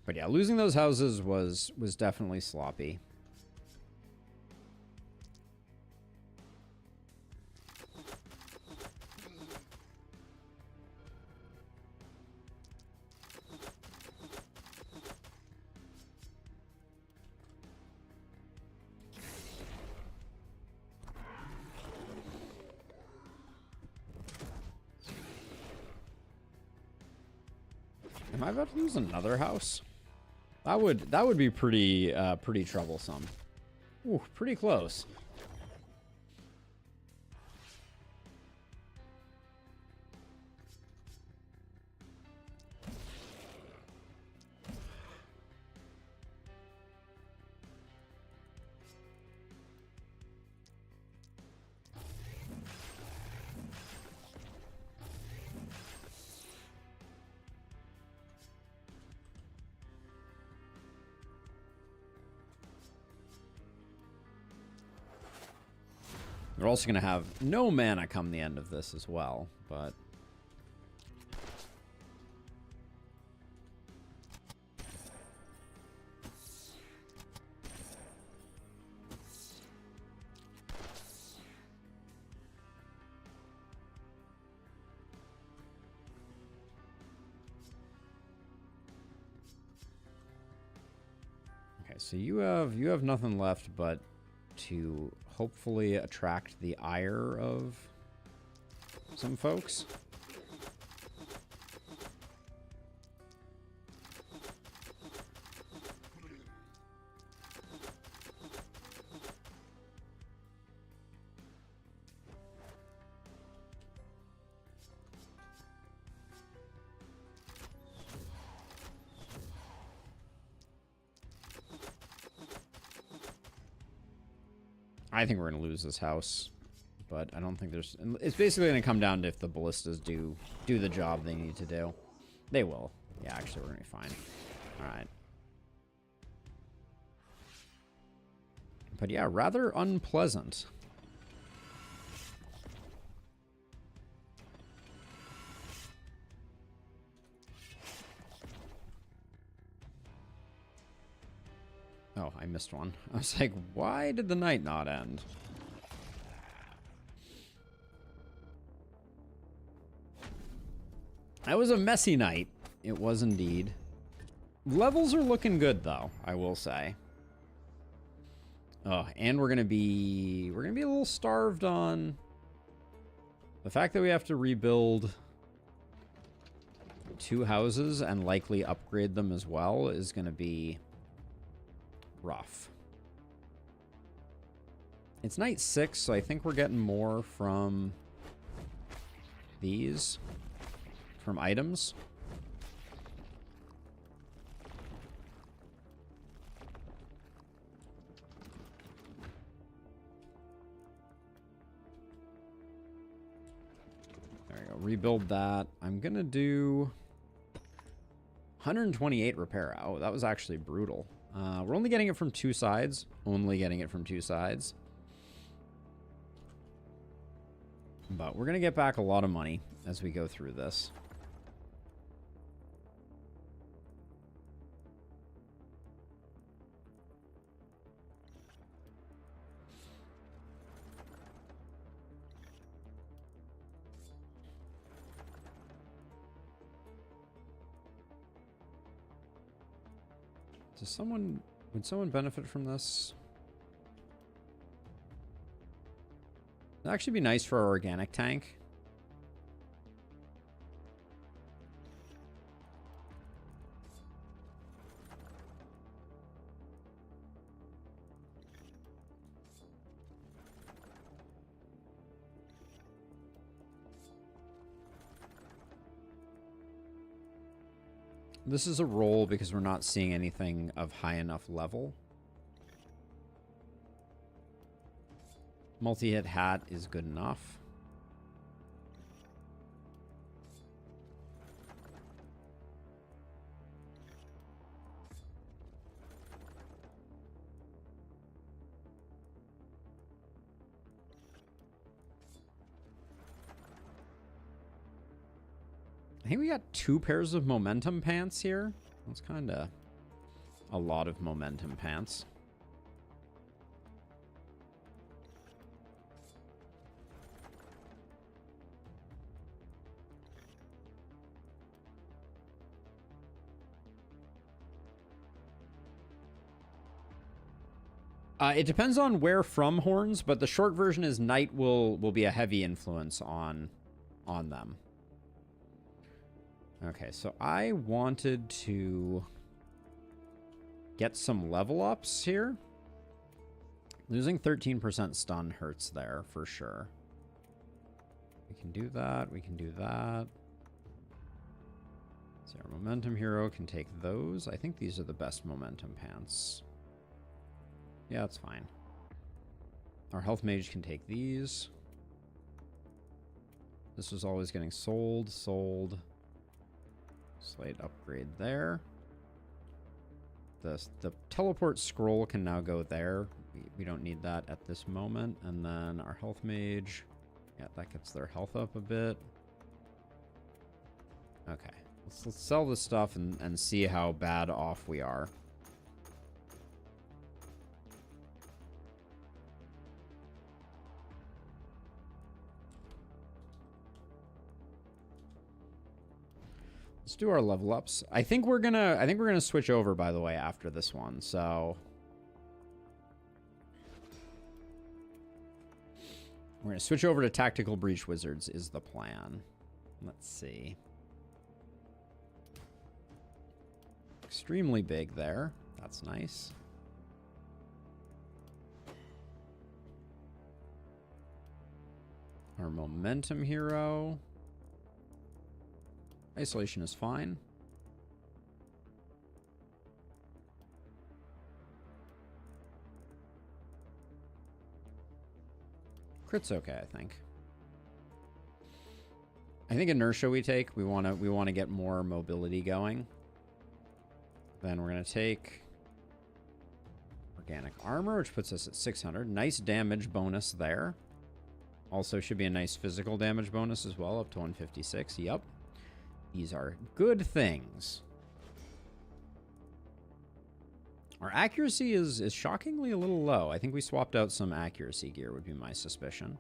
But yeah, losing those houses was definitely sloppy. Am I about to lose another house? That would be pretty pretty troublesome. Ooh, pretty close. We're also going to have no mana come the end of this as well, but... Okay, so you have nothing left but to hopefully attract the ire of some folks. I think we're going to lose this house, but I don't think there's... It's basically going to come down to if the ballistas do the job they need to do. They will. Yeah, actually, we're going to be fine. All right. But yeah, rather unpleasant. Oh, I missed one. I was like, why did the night not end? That was a messy night. It was indeed. Levels are looking good, though, I will say. Oh, and we're gonna be a little starved on the fact that we have to rebuild 2 houses and likely upgrade them as well is gonna be rough. It's night 6, so I think we're getting more from these, from items. There we go. Rebuild that. I'm gonna do 128 repair. Oh, that was actually brutal. We're only getting it from 2 sides. Only getting it from 2 sides. But we're going to get back a lot of money as we go through this. Would someone benefit from this? It'd actually be nice for our organic tank. This is a roll because we're not seeing anything of high enough level. Multi-hit hat is good enough. I think we got 2 pairs of momentum pants here. That's kind of a lot of momentum pants. It depends on where from horns, but the short version is night will be a heavy influence on them. Okay, so I wanted to get some level ups here. Losing 13% stun hurts there for sure. We can do that. We can do that. So our momentum hero can take those. I think these are the best momentum pants. Yeah, that's fine. Our health mage can take these. This was always getting sold. Slight upgrade there. The teleport scroll can now go there. We don't need that at this moment. And then our health mage. Yeah, that gets their health up a bit. Okay. Let's sell this stuff and see how bad off we are. Let's do our level ups. I think we're gonna switch over, by the way, after this one. So we're gonna switch over to Tactical Breach Wizards is the plan. Let's see. Extremely big there. That's nice. Our momentum hero. Isolation is fine. Crit's okay, I think. I think inertia we take. We want to get more mobility going. Then we're going to take organic armor, which puts us at 600. Nice damage bonus there. Also should be a nice physical damage bonus as well, up to 156. Yep. These are good things. Our accuracy is shockingly a little low. I think we swapped out some accuracy gear would be my suspicion.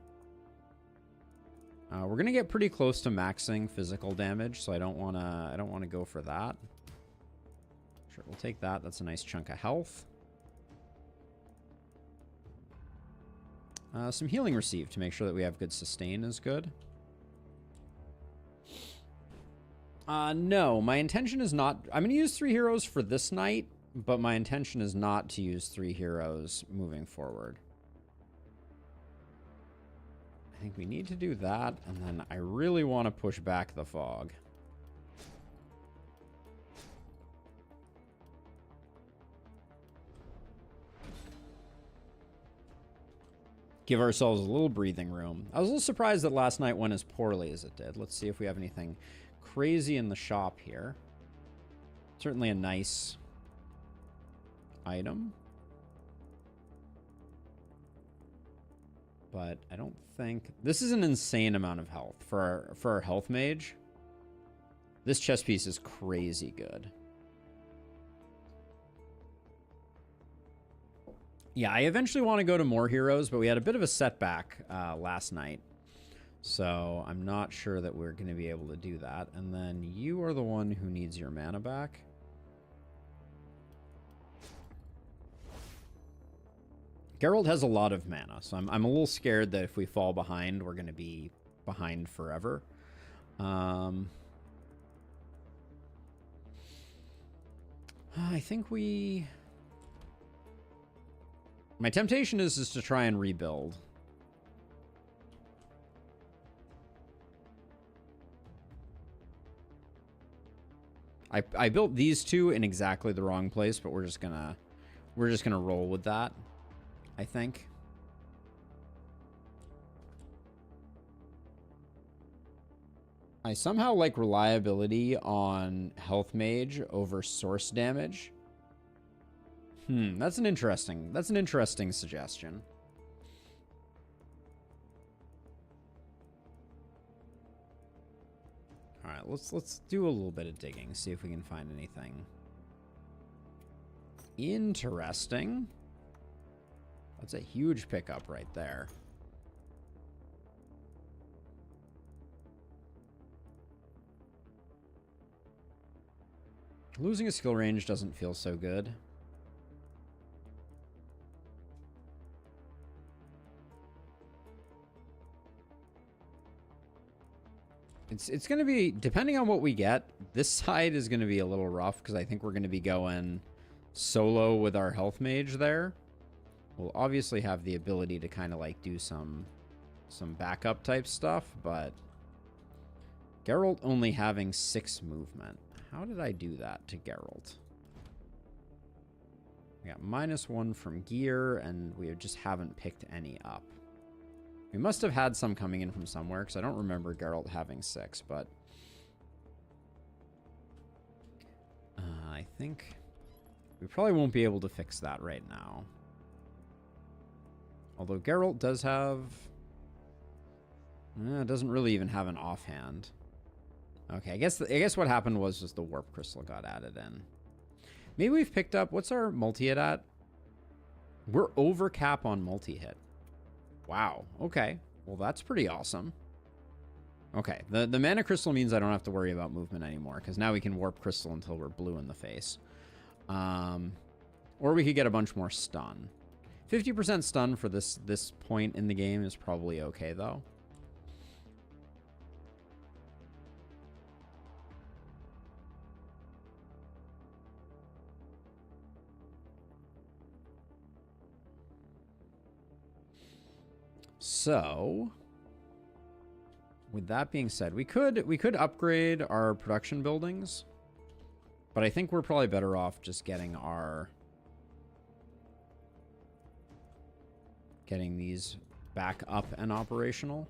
We're gonna get pretty close to maxing physical damage, so I don't wanna go for that. Sure, we'll take that. That's a nice chunk of health. Some healing received to make sure that we have good sustain is good. No, my intention is not... I'm going to use 3 heroes for this night, but my intention is not to use 3 heroes moving forward. I think we need to do that, and then I really want to push back the fog. Give ourselves a little breathing room. I was a little surprised that last night went as poorly as it did. Let's see if we have anything crazy in the shop here. Certainly a nice item. But I don't think... This is an insane amount of health. For our health mage, this chest piece is crazy good. Yeah, I eventually want to go to more heroes, but we had a bit of a setback last night. So I'm not sure that we're going to be able to do that. And then you are the one who needs your mana back. Geralt has a lot of mana, so I'm a little scared that if we fall behind, we're going to be behind forever. I think we... My temptation is to try and rebuild. I built these two in exactly the wrong place, but we're just gonna roll with that, I think. I somehow like reliability on health mage over source damage. That's an interesting suggestion. All right, let's do a little bit of digging, see if we can find anything interesting. That's a huge pickup right there. Losing a skill range doesn't feel so good. It's going to be, depending on what we get, this side is going to be a little rough because I think we're going to be going solo with our health mage there. We'll obviously have the ability to kind of like do some backup type stuff, but Geralt only having 6 movement. How did I do that to Geralt? We got -1 from gear, and we just haven't picked any up. We must have had some coming in from somewhere, because I don't remember Geralt having 6, but I think we probably won't be able to fix that right now. Although Geralt does have... doesn't really even have an offhand. Okay, I guess what happened was just the warp crystal got added in. Maybe we've picked up... What's our multi-hit at? We're over cap on multi-hit. Wow. Okay. Well, that's pretty awesome. Okay. The mana crystal means I don't have to worry about movement anymore, because now we can warp crystal until we're blue in the face. Or we could get a bunch more stun. 50% stun for this point in the game is probably okay, though. So, with that being said, we could upgrade our production buildings, but I think we're probably better off just getting these back up and operational.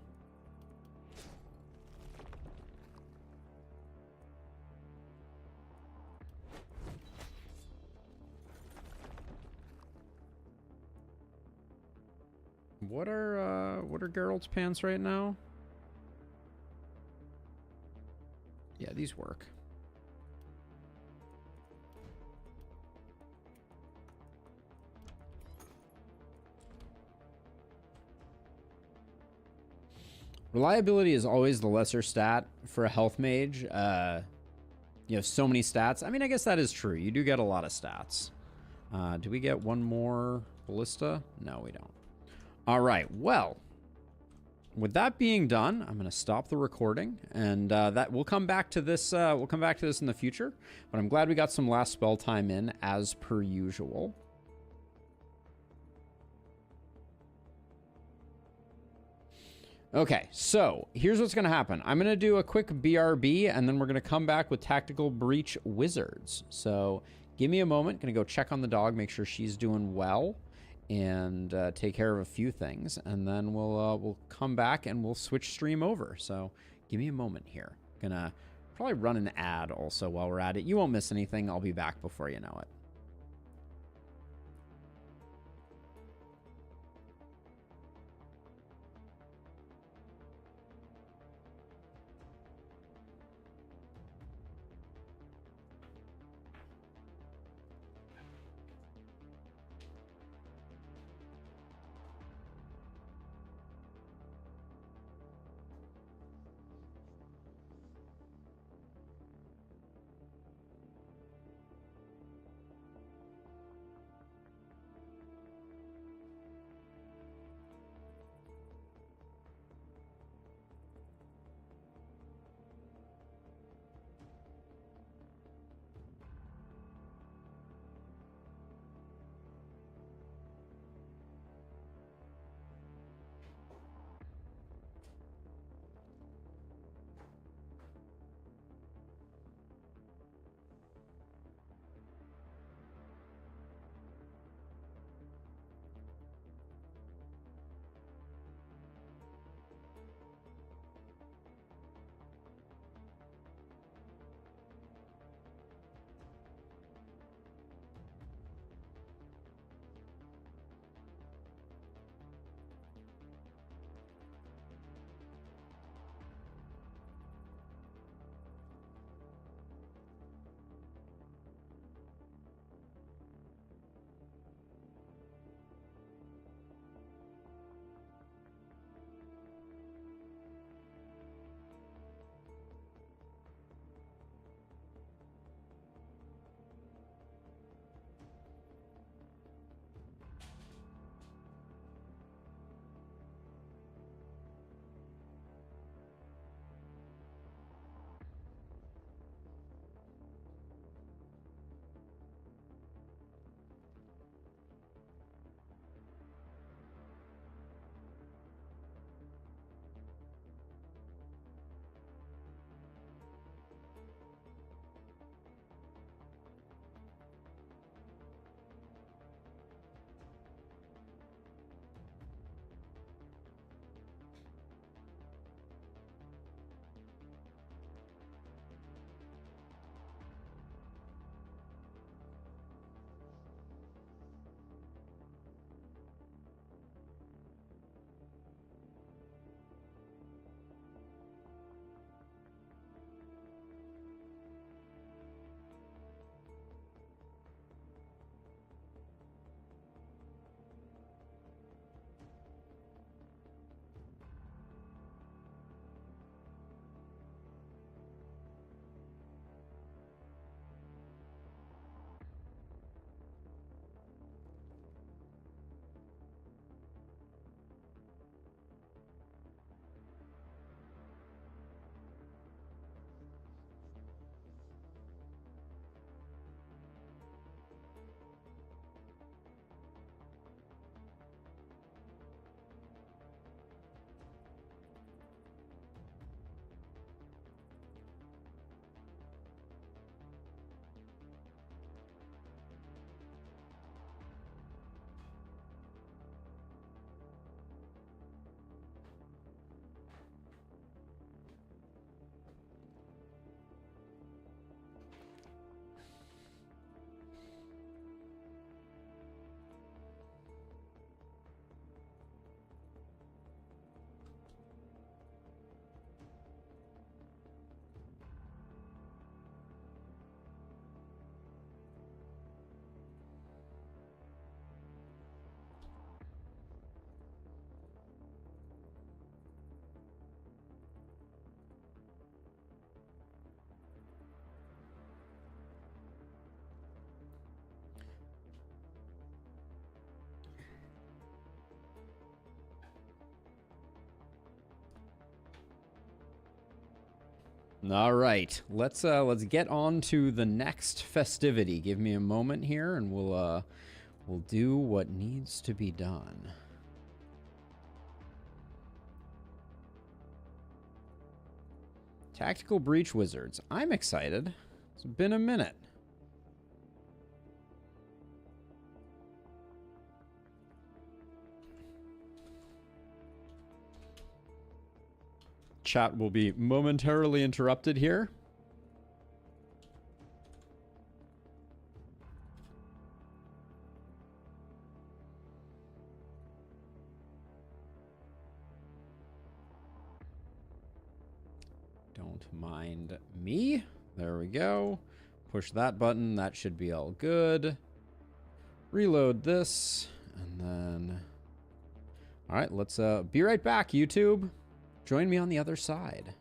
What are Geralt's pants right now? Yeah, these work. Reliability is always the lesser stat for a health mage. You have so many stats. I mean, I guess that is true. You do get a lot of stats. Do we get one more ballista? No, we don't. All right, well, with that being done, I'm going to stop the recording, and that we'll come back to this. We'll come back to this in the future, but I'm glad we got some last spell time in as per usual. Okay, so here's what's going to happen. I'm going to do a quick BRB, and then we're going to come back with Tactical Breach Wizards. So give me a moment. Going to go check on the dog, make sure she's doing well, and take care of a few things, and then we'll come back and we'll switch stream over. So give me a moment here. Gonna probably run an ad also while we're at it. You won't miss anything. I'll be back before you know it. All right, let's get on to the next festivity. Give me a moment here, and we'll do what needs to be done. Tactical Breach Wizards. I'm excited. It's been a minute. Chat will be momentarily interrupted here. Don't mind me. There we go. Push that button. That should be all good. Reload this. And then... All right, let's be right back, YouTube. Join me on the other side.